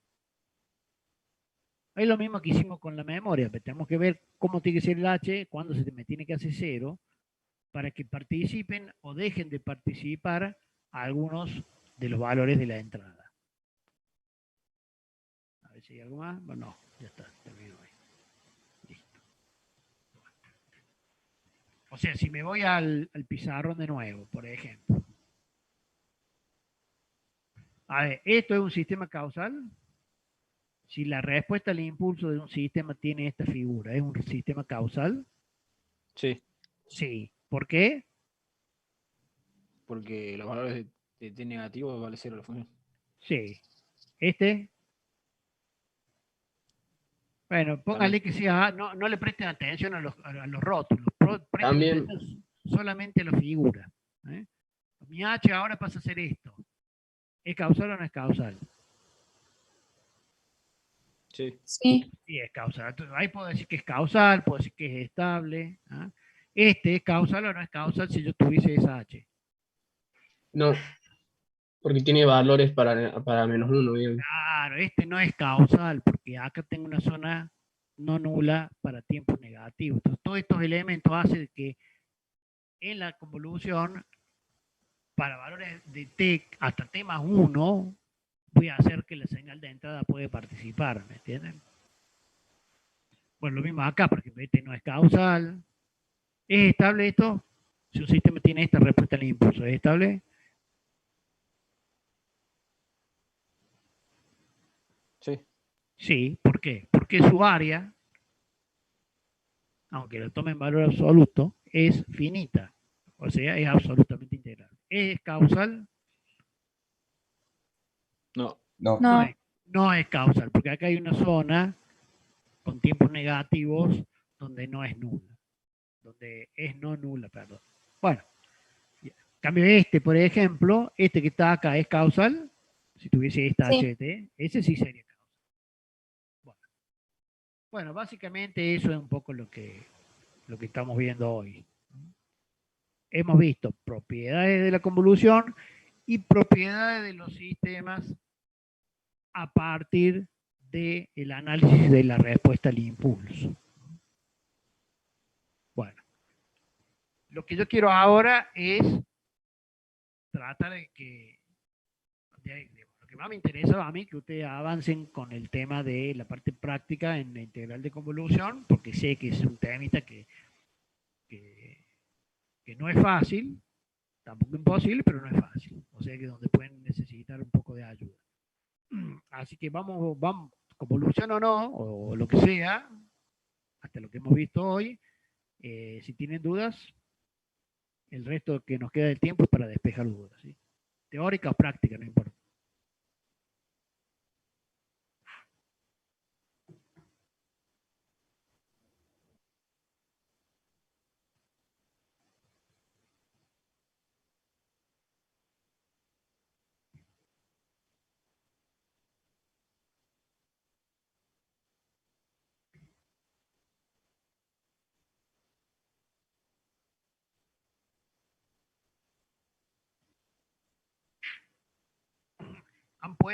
Es lo mismo que hicimos con la memoria. Tenemos que ver cómo tiene que ser el h, cuándo se me tiene que hacer 0, para que participen o dejen de participar algunos de los valores de la entrada. A ver si hay algo más. Bueno, no, ya está, terminó ahí. Listo. O sea, si me voy al pizarrón de nuevo, por ejemplo. A ver, esto es un sistema causal. Si la respuesta al impulso de un sistema tiene esta figura, ¿es un sistema causal? Sí, Sí. ¿Por qué? porque los valores de t negativo vale 0 la función. Sí. Este, bueno, póngale También. que sea, no le presten atención a los rótulos, presten También, atención solamente a la figura. ¿eh? Mi H ahora pasa a ser esto. ¿Es causal o no es causal? Sí. Sí, Sí, es causal. Entonces, ahí puedo decir que es causal, puedo decir que es estable. ¿ah? Este es causal o no es causal si yo tuviese esa H. no, porque tiene valores para -1, bien. Claro, este no es causal porque acá tengo una zona no nula para tiempos negativos. Entonces, todos estos elementos hacen que en la convolución, para valores de t hasta t más 1, voy a hacer que la señal de entrada puede participar, ¿me entienden? Bueno, lo mismo acá, porque este no es causal. ¿Es estable esto? Si un sistema tiene esta respuesta al impulso, ¿es estable? Sí. Sí, ¿por qué? Porque su área, aunque lo tome en valor absoluto, es finita. O sea, es absolutamente integral. ¿Es causal? No. No, No no, es, no es causal, porque acá hay una zona con tiempos negativos donde no es nula. Donde es no nula, perdón. Bueno, en cambio este, por ejemplo, este que está acá es causal. Si tuviese esta sí. HT, ese sí sería causal. Bueno, básicamente eso es un poco lo que estamos viendo hoy. Hemos visto propiedades de la convolución y propiedades de los sistemas a partir del análisis de la respuesta al impulso. Bueno, lo que yo quiero ahora es tratar de que, lo que más me interesa a mí, que ustedes avancen con el tema de la parte práctica en la integral de convolución, porque sé que es un temita que, que no es fácil, tampoco imposible, pero no es fácil. O sea que donde pueden necesitar un poco de ayuda. Así que vamos, convolución o no, o lo que sea, hasta lo que hemos visto hoy. Si tienen dudas, el resto que nos queda del tiempo es para despejar dudas. ¿sí? Teórica o práctica, no importa.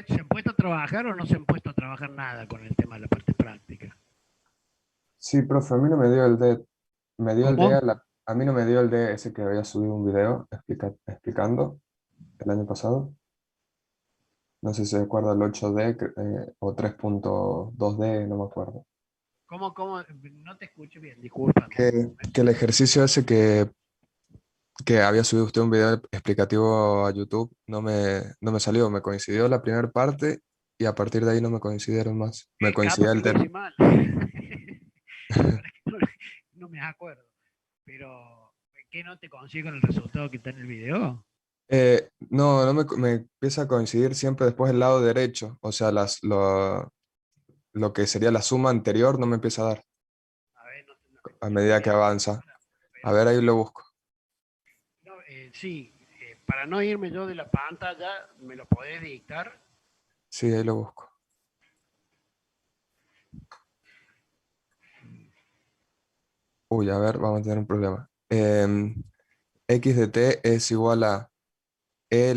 ¿Se han puesto a trabajar o no se han puesto a trabajar nada con el tema de la parte práctica? sí, profe, a mí no me dio el D. Me dio el D ¿Cómo? a mí no me dio el D ese que había subido un video explicando el año pasado. No sé si se acuerda el 8D o 3.2D, no me acuerdo. ¿Cómo? No te escucho bien, discúlpame. Que el ejercicio ese que había subido usted un video explicativo a YouTube no me salió, me coincidió la primera parte y a partir de ahí no me coincidieron más. Me Capaz coincidía que el lo hice tema. mal. No me acuerdo. Pero, ¿qué no te consigo con el resultado que está en el video? No me empieza a coincidir siempre después el lado derecho, o sea, lo que sería la suma anterior no me empieza a dar A ver, a medida que avanza. A ver, ahí lo busco. no, sí, para no irme yo de la pantalla, ¿me lo podés dictar? Sí, ahí lo busco. Uy, a ver, vamos a tener un problema. X de t es igual a e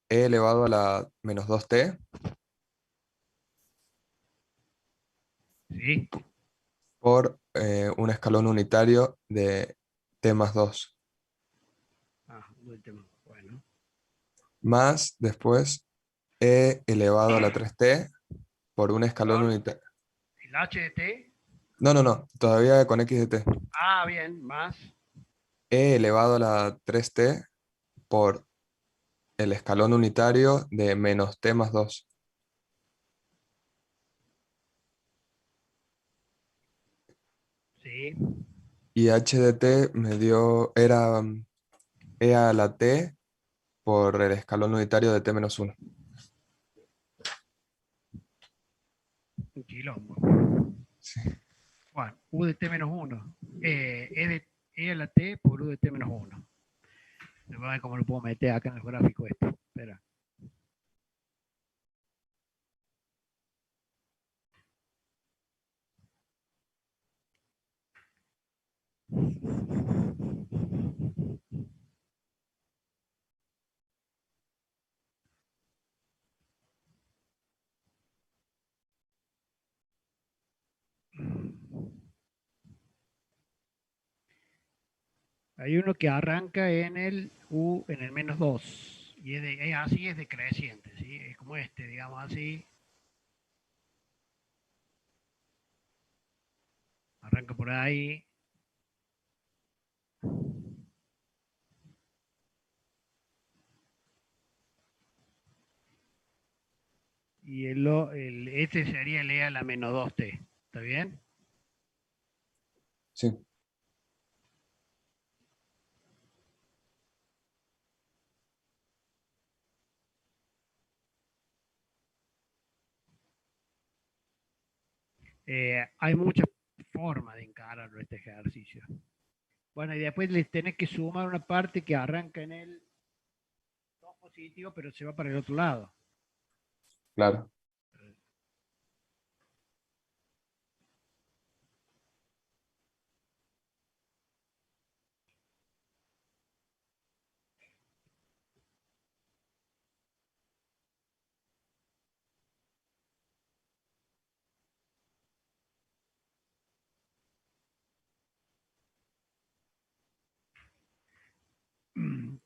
elevado a la menos 2t Sí. por un escalón unitario de t más 2, Ah, buen tema. Bueno. más después e elevado a la 3t por un escalón Perdón, unitario. el H de T. No, no, no, todavía con X de t. Ah, bien, más. E elevado a la 3t por el escalón unitario de menos t más 2. Sí. Y h de t me dio, era e a la t por el escalón unitario de t menos 1. Un quilombo. Sí, Bueno, U de T menos 1. E a la T por U de T menos 1. Después a ver cómo lo puedo meter acá en el gráfico este. Espera. Hay uno que arranca en el U, en el menos 2. Y así es decreciente, ¿sí? Es como este, digamos así. Arranca por ahí. Y este sería el E a la menos 2T. ¿Está bien? sí. Hay muchas formas de encararlo este ejercicio. Bueno, y después les tenés que sumar una parte que arranca en el 2 positivo, pero se va para el otro lado. Claro.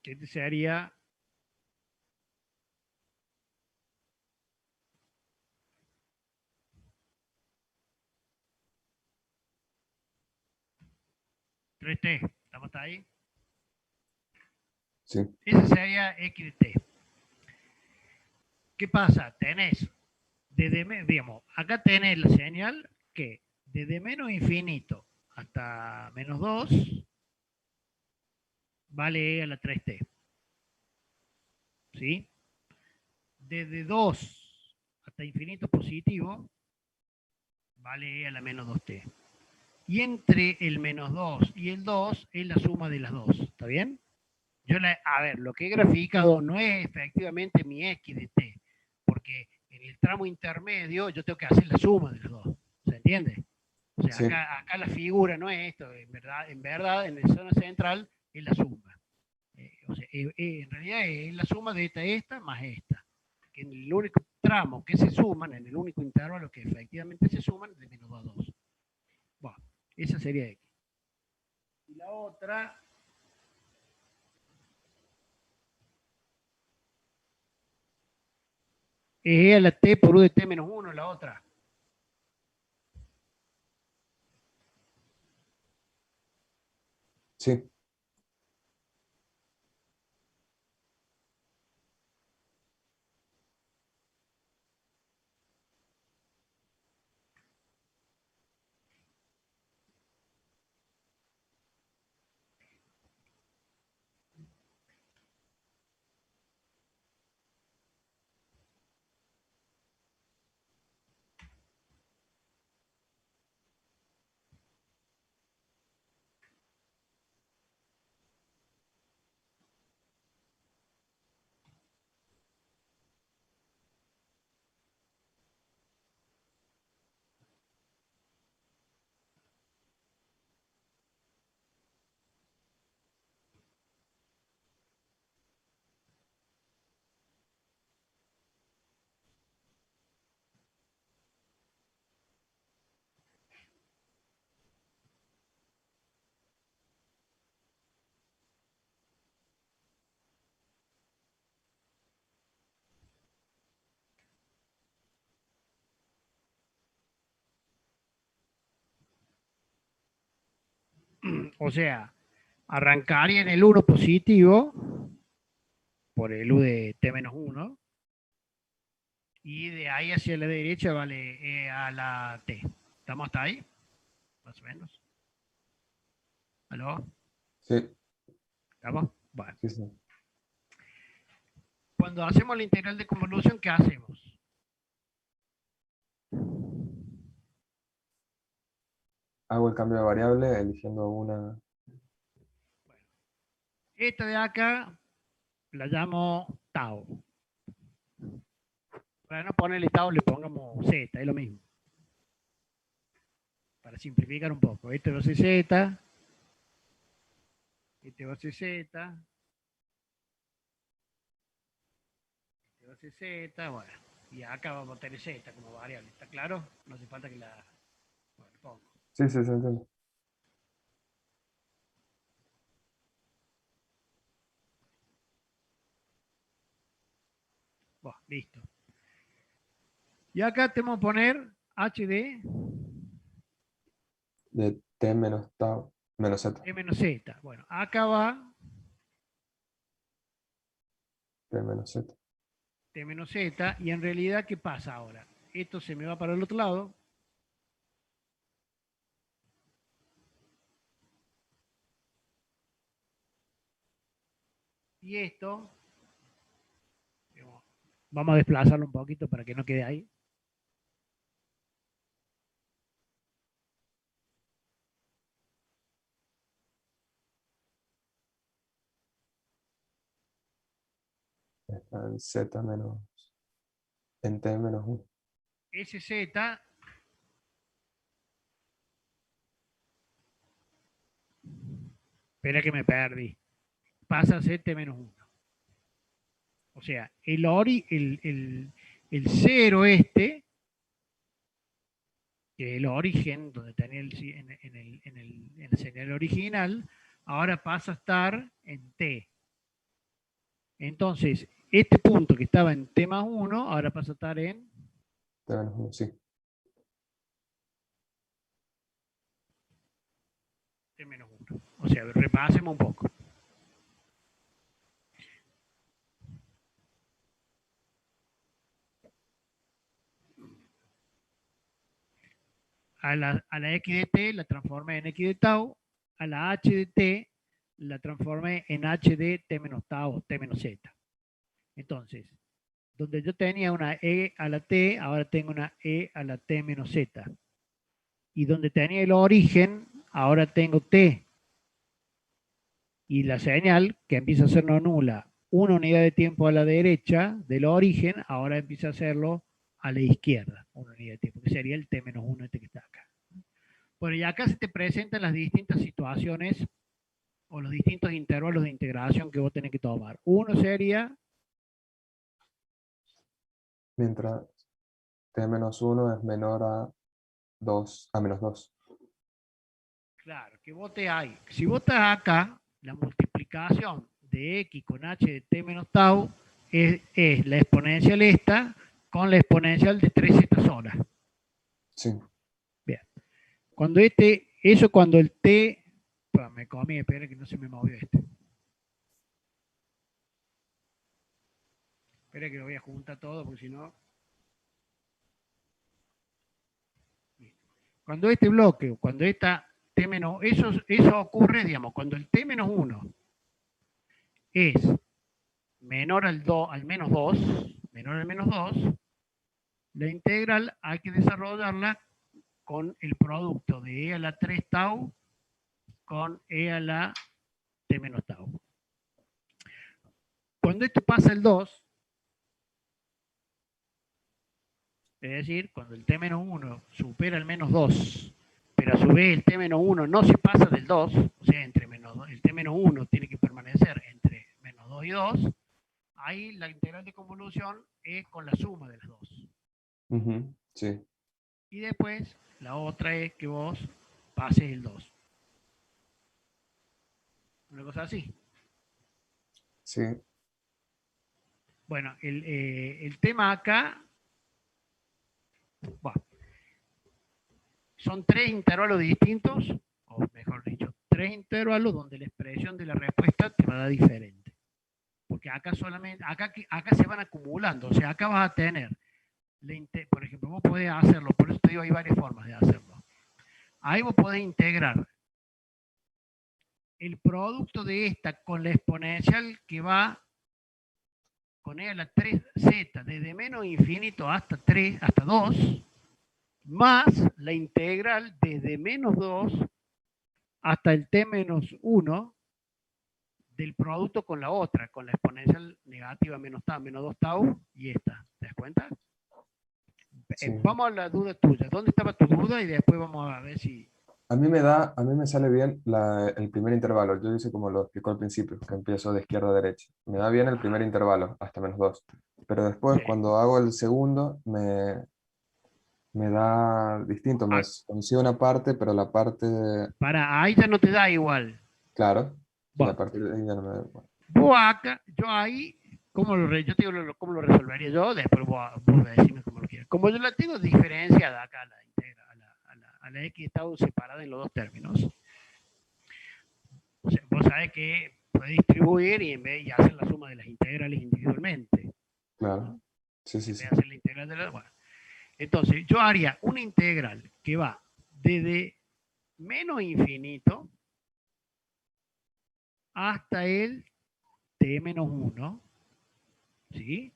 Que este sería tres t. ¿Estamos hasta ahí? Sí, Ese sería X de T. ¿Qué pasa? Tenés, digamos, acá tenés la señal que desde menos infinito hasta menos 2 vale E a la 3T. ¿Sí? Desde 2 hasta infinito positivo vale E a la menos 2T. Y entre el menos 2 y el 2 es la suma de las dos. ¿Está bien? A ver, lo que he graficado no es efectivamente mi X de T, porque en el tramo intermedio yo tengo que hacer la suma de los dos. ¿Se entiende? O sea, sí, acá la figura no es esto, en verdad en la zona central es la suma. O sea, en realidad es la suma de esta más esta. Que en el único tramo que se suman, en el único intervalo que efectivamente se suman, de menos 2 a 2. Bueno, esa sería X. Y la otra es E a la T por U de T menos 1, la otra. sí. O sea, arrancaría en el 1 positivo por el U de T-1 y de ahí hacia la derecha vale E a la T. ¿Estamos hasta ahí? Más o menos. ¿Aló? Sí, ¿Estamos? Bueno. sí, sí. Cuando hacemos la integral de convolución, ¿qué hacemos? Hago el cambio de variable eligiendo una. Esta de acá la llamo tau. Para no ponerle tau le pongamos z, es lo mismo. Para simplificar un poco. Este va a ser z. Este va a ser z. Este va a ser z. Bueno. Y acá vamos a tener z como variable. ¿Está claro? No hace falta que la... Bueno, pongo. Sí, sí, se entiende. Bueno, listo. Y acá tenemos que poner h de De t menos tau menos z. t menos z. Bueno, acá va T menos z. t menos z. Y en realidad, ¿qué pasa ahora? Esto se me va para el otro lado. Y esto, vamos a desplazarlo un poquito para que no quede ahí. Está en z menos. En t menos 1. Sz, espera que me perdí, pasa a ser t menos 1. O sea, el 0 este, que es el origen, donde tenía en el señal original, ahora pasa a estar en t. Entonces, este punto que estaba en t más 1, ahora pasa a estar en T menos 1, sí. t menos 1. O sea, repasemos un poco. A la x de t la transformé en x de tau, a la h de t la transformé en h de t menos tau, t menos z. Entonces, donde yo tenía una e a la t, ahora tengo una e a la t menos z. Y donde tenía el origen, ahora tengo t. Y la señal, que empieza a ser no nula, una unidad de tiempo a la derecha del origen, ahora empieza a hacerlo a la izquierda, una unidad de tiempo, que sería el t menos 1 este que está acá. Bueno, y acá se te presentan las distintas situaciones o los distintos intervalos de integración que vos tenés que tomar. Uno sería... Mientras t menos 1 es menor a 2, a menos 2. Claro, que vos te hay. Si vos estás acá, la multiplicación de x con h de t menos tau es la exponencial esta con la exponencial de 3z sola. Sí. Bien. Cuando cuando el t... me comí, espera que no se me movió este. Espera que lo voy a juntar todo porque si no... Cuando este bloque, cuando esta t menos... Eso ocurre, digamos, cuando el t menos 1 es menor al menos 2, menor al menos 2, la integral hay que desarrollarla con el producto de e a la 3 tau con e a la t menos tau. Cuando esto pasa el 2, es decir, cuando el t menos 1 supera el menos 2, pero a su vez el t menos 1 no se pasa del 2, o sea, el t menos 1 tiene que permanecer entre menos 2 y 2, ahí la integral de convolución es con la suma de las dos. Sí. Y después, la otra es que vos pases el 2. Una cosa así. Sí. Bueno, el tema acá, bueno, son tres intervalos distintos, o mejor dicho, 3 intervalos donde la expresión de la respuesta te va a dar diferente. Porque acá solamente, acá se van acumulando, o sea, acá vas a tener, por ejemplo, vos podés hacerlo, por eso te digo, hay varias formas de hacerlo. Ahí vos podés integrar el producto de esta con la exponencial que va con ella la 3z, desde menos infinito hasta 3, hasta 2, más la integral desde menos 2 hasta el t menos 1 del producto con la otra, con la exponencial negativa menos tau, menos 2 tau y esta. ¿Te das cuenta? Sí. Vamos a la duda tuya. ¿Dónde estaba tu duda? Y después vamos a ver si... A mí me sale bien el primer intervalo. Yo hice como lo explicó al principio, que empiezo de izquierda a derecha. Me da bien el primer intervalo, hasta menos 2. Pero después, Sí. cuando hago el segundo, me da distinto. Me consigo una parte, pero la parte, Para, ahí ya no te da igual. claro, y Bueno, a partir de ahí ya no me da igual. vos acá, yo ahí, yo te digo cómo lo resolvería yo, después vos decime cómo lo quieras. Como yo la tengo diferenciada acá, a la X está separada en los dos términos. O sea, vos sabés que puedes distribuir y en vez de hacer la suma de las integrales individualmente. Claro, sí, sí, En vez sí. de hacer la integral de las... Bueno. Entonces, yo haría una integral que va desde menos infinito hasta el t menos 1, ¿sí?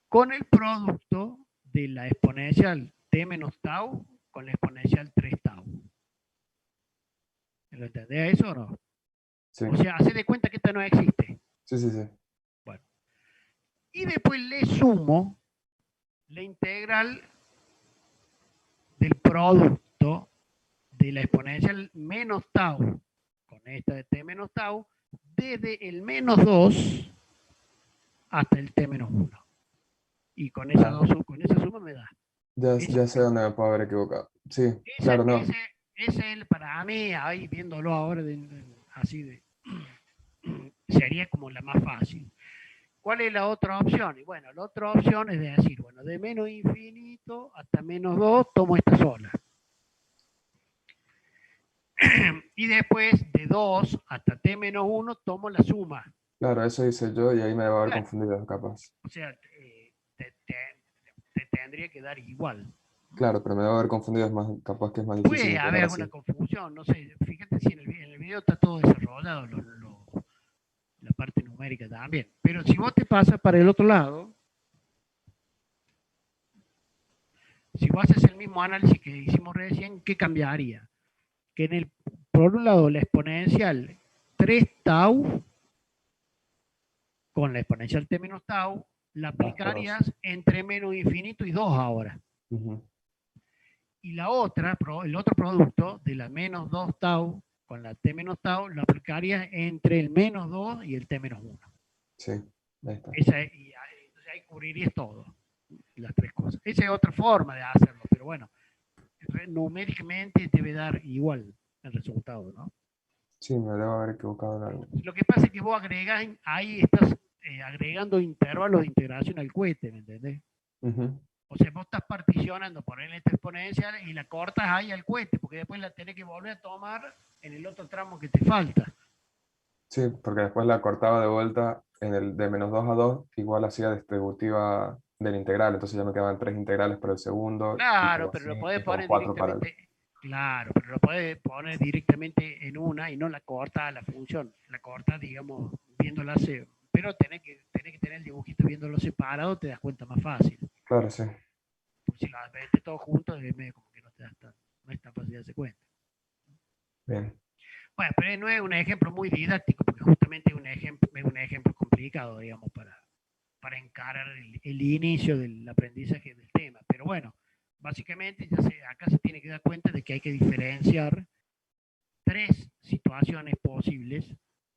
Con el producto de la exponencial t menos tau con la exponencial 3 tau. ¿Lo entendés eso o no? Sí, O sea, hace de cuenta que esta no existe. sí, sí, sí. Bueno. Y después le sumo la integral del producto de la exponencial menos tau con esta de t menos tau desde el menos 2 hasta el t menos 1. Y con esa, con esa suma me da. Ya sé dónde me puedo haber equivocado. Sí, claro, no. Ese es el, para mí, ahí viéndolo ahora así de, sería como la más fácil. ¿Cuál es la otra opción? Y bueno, la otra opción es de decir, bueno, de menos infinito hasta menos 2 tomo esta sola. Y después de 2 hasta t menos 1 tomo la suma. Claro, eso hice yo y ahí me debo haber Claro. confundido, capaz. O sea, te tendría que dar igual. Claro, pero me debo haber confundido, es más, capaz que es más difícil Puede integrar haber así. alguna confusión, no sé, fíjate si en el video está todo desarrollado, la parte numérica también. Pero si vos te pasas para el otro lado, si vos haces el mismo análisis que hicimos recién, ¿qué cambiaría? Que por un lado la exponencial 3 tau con la exponencial t menos tau la aplicarías entre menos infinito y 2 ahora. Ujú. Y la otra, el otro producto de la menos 2 tau con la t menos tau lo aplicarías entre el menos 2 y el t menos 1. Sí, ahí está. Entonces ahí cubrirías todo, las tres cosas. Esa es otra forma de hacerlo, pero bueno, numéricamente debe dar igual el resultado, ¿no? Sí, me debo haber equivocado en algo. Lo que pasa es que vos agregás, ahí estás agregando intervalos de integración al cohete, ¿me entendés? Ujú. O sea, vos estás particionando, ponerle esta exponencial y la cortas ahí al cohete, porque después la tenés que volver a tomar en el otro tramo que te falta. Sí, porque después la cortaba de vuelta en el de menos 2 a 2, igual hacía distributiva del integral, entonces ya me quedaban 3 integrales para el segundo, Claro, y pero lo así, podés y con poner 4 para el... directamente, claro, pero lo podés poner directamente en una y no la corta a la función. La corta, digamos, viéndola, pero tenés que tener el dibujito viéndolo separado, te das cuenta más fácil. Claro, sí. Porque si lo ves todo junto, es medio como que no es tan fácil de darse cuenta. Bien. Bueno, pero no es un ejemplo muy didáctico, porque justamente es un ejemplo complicado, digamos, para encarar el inicio del aprendizaje del tema. Pero bueno, básicamente acá se tiene que dar cuenta de que hay que diferenciar 3 situaciones posibles,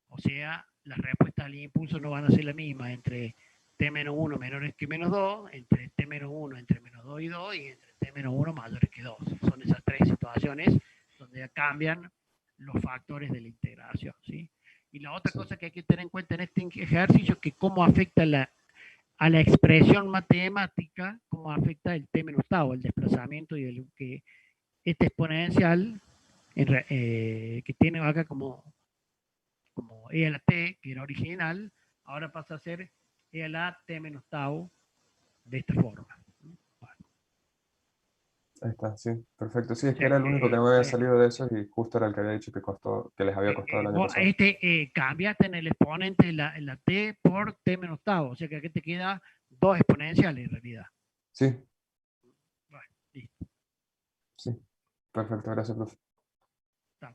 o sea, las respuestas al impulso no van a ser la misma entre t-1 menores que menos 2, entre t-1 entre menos 2 y 2, y entre t-1 mayores que 2. Son esas 3 situaciones donde ya cambian los factores de la integración, ¿sí? Y la otra cosa que hay que tener en cuenta en este ejercicio es que cómo afecta a la expresión matemática, cómo afecta el t menos tau, el desplazamiento y que esta exponencial que tiene acá como ELAT, que era original, ahora pasa a ser ELA T menos tau de esta forma. Bueno, Ahí está, sí, perfecto. Sí, es o que sea era el único que no me había que salido de esos y justo era el que había dicho que costó, que les había costado el año vos pasado. cambiaste en el exponente la T por T menos tau, o sea que aquí te queda dos exponenciales en realidad. Sí, Bueno, listo. sí, perfecto, gracias, profe. Está.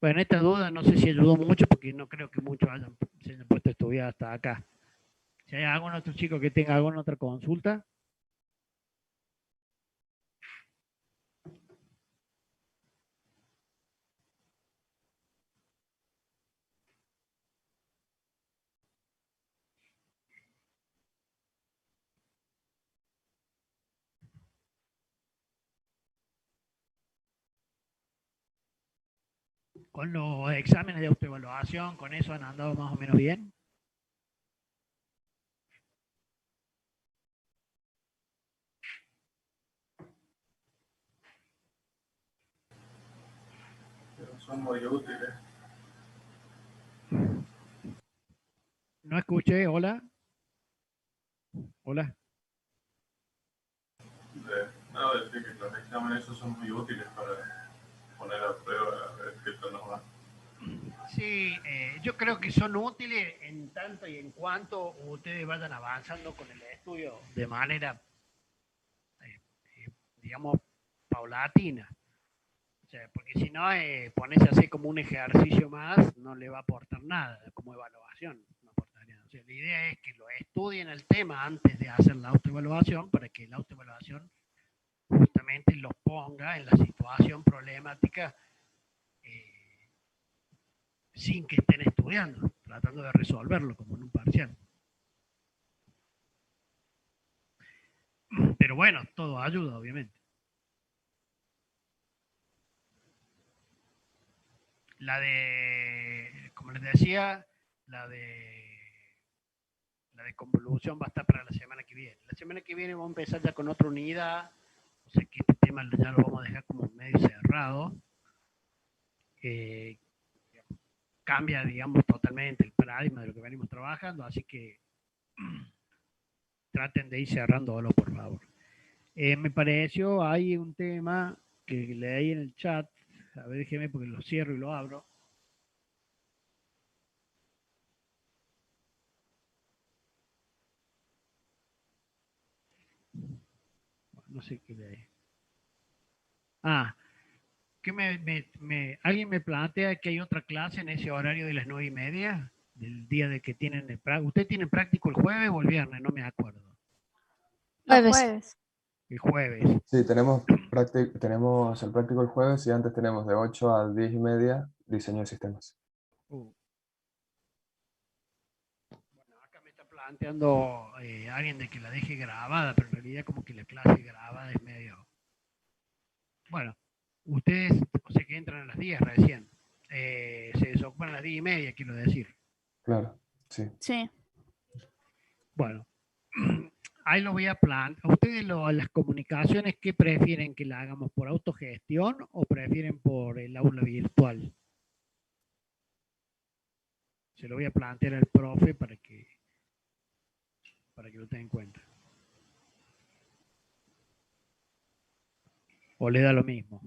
Bueno, esta duda no sé si ayudó mucho porque no creo que muchos se hayan puesto a estudiar hasta acá. Si hay algún otro chico que tenga alguna otra consulta. Con los exámenes de autoevaluación, con eso han andado más o menos bien. Son muy útiles. No escuché, hola. Hola. No, decir que los exámenes esos son muy útiles para poner a prueba a ver qué tal nos va. Sí, yo creo que son útiles en tanto y en cuanto ustedes vayan avanzando con el estudio de manera, digamos, paulatina. O sea, porque si no, ponerse así como un ejercicio más, no le va a aportar nada, como evaluación, no aportaría nada. O sea, la idea es que lo estudien el tema antes de hacer la autoevaluación, para que la autoevaluación justamente los ponga en la situación problemática sin que estén estudiando, tratando de resolverlo como en un parcial. Pero bueno, todo ayuda, obviamente. La de, como les decía, la de convolución va a estar para la semana que viene. La semana que viene vamos a empezar ya con otra unidad, o sea que este tema ya lo vamos a dejar como medio cerrado. Cambia, digamos, totalmente el paradigma de lo que venimos trabajando, así que traten de ir cerrándolo, por favor. Me pareció, hay un tema que leí en el chat, a ver, déjeme porque lo cierro y lo abro. No sé qué leí. Ah, que alguien me plantea que hay otra clase en ese horario de las 9:30, del día de que tienen el práctico. ¿Usted tiene práctico el jueves o el viernes? No me acuerdo. Los Jueves. jueves. El jueves. Sí, tenemos el práctico el jueves y antes tenemos de 8 a 10:30 diseño de sistemas. Bueno, acá me está planteando alguien de que la deje grabada, pero en realidad como que la clase grabada es medio... Bueno, ustedes, o sea que entran a las 10 recién. Se desocupan a las 10:30, quiero decir. Claro, sí. Sí. Bueno, ahí lo voy a plantear. ¿Ustedes las comunicaciones qué prefieren, que la hagamos por autogestión o prefieren por el aula virtual? Se lo voy a plantear al profe para que lo tenga en cuenta. ¿O le da lo mismo?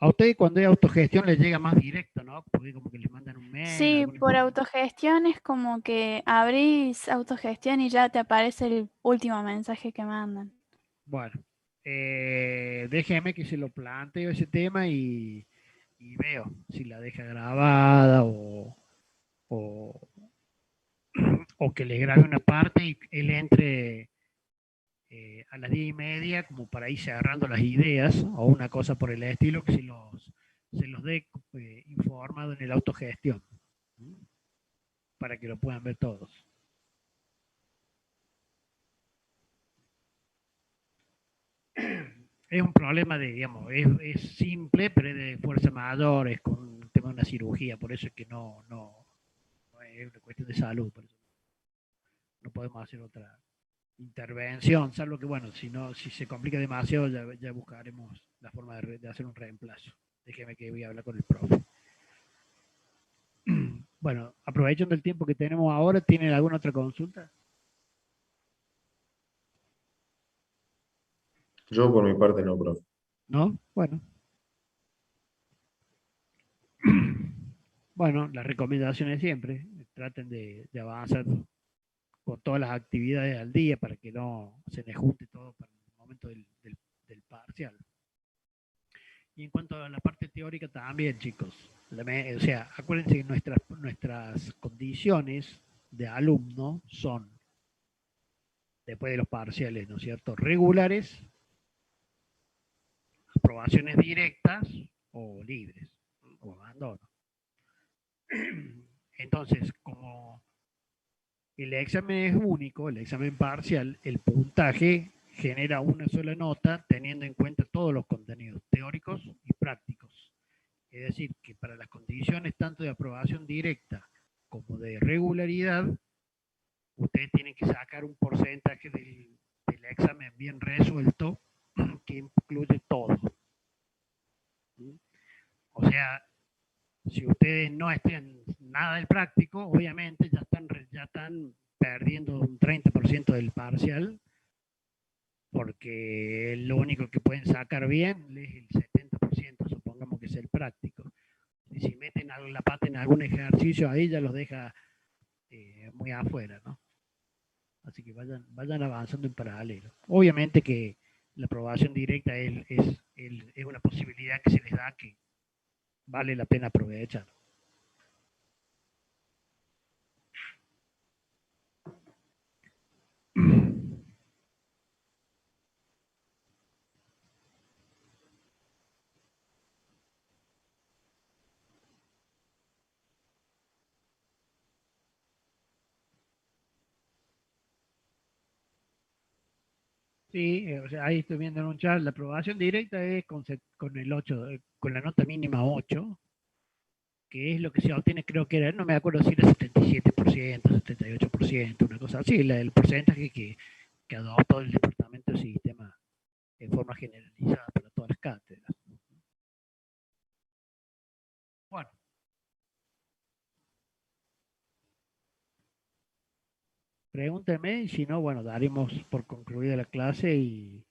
A ustedes cuando hay autogestión les llega más directo, ¿no? Porque como que les mandan un mail. Sí, por autogestión es como que abrís autogestión y ya te aparece el último mensaje que mandan. Bueno, déjeme que se lo planteo ese tema y veo si la deja grabada o que le grabe una parte y él entre a las 10:30 como para ir cerrando las ideas o una cosa por el estilo, que se los dé informado en el autogestión, ¿sí? Para que lo puedan ver todos. Es un problema de, digamos, es simple, pero es de fuerza mayor, es con el tema de una cirugía, por eso es que no es una cuestión de salud, por eso no podemos hacer intervención, salvo que, bueno, si se complica demasiado, ya buscaremos la forma de hacer un reemplazo. Déjeme que voy a hablar con el profe. Bueno, aprovechando el tiempo que tenemos ahora, ¿tienen alguna otra consulta? Yo por mi parte no, profe. ¿No? Bueno. Bueno, las recomendaciones siempre, traten de avanzar con todas las actividades al día para que no se les junte todo para el momento del parcial. Y en cuanto a la parte teórica también, chicos, o sea, acuérdense que nuestras condiciones de alumno son, después de los parciales, ¿no es cierto?, regulares, aprobaciones directas o libres, o abandono. Entonces, como el examen es único, el examen parcial, el puntaje genera una sola nota teniendo en cuenta todos los contenidos teóricos y prácticos. Es decir, que para las condiciones tanto de aprobación directa como de regularidad, ustedes tienen que sacar un porcentaje del examen bien resuelto que incluye todo. O sea, si ustedes no estudian nada del práctico, obviamente ya están perdiendo un 30% del parcial, porque lo único que pueden sacar bien es el 70%, supongamos que es el práctico. Y si meten la pata en algún ejercicio, ahí ya los deja muy afuera, ¿no? Así que vayan avanzando en paralelo. Obviamente que la aprobación directa es una posibilidad que se les da que vale la pena aprovechar. Sí, o sea, ahí estoy viendo en un chat, la aprobación directa es con el 8, con la nota mínima 8, que es lo que se obtiene, creo que era, no me acuerdo si era 77%, 78%, una cosa así, el porcentaje que adoptó el Departamento de Sistema en forma generalizada para todas las cátedras. Bueno. Pregúntenme, y si no, bueno, daremos por concluida la clase y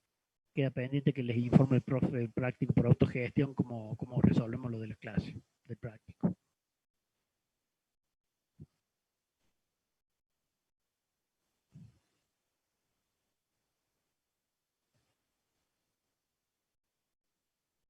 queda pendiente que les informe el profe práctico por autogestión cómo resolvemos lo de la clase del práctico.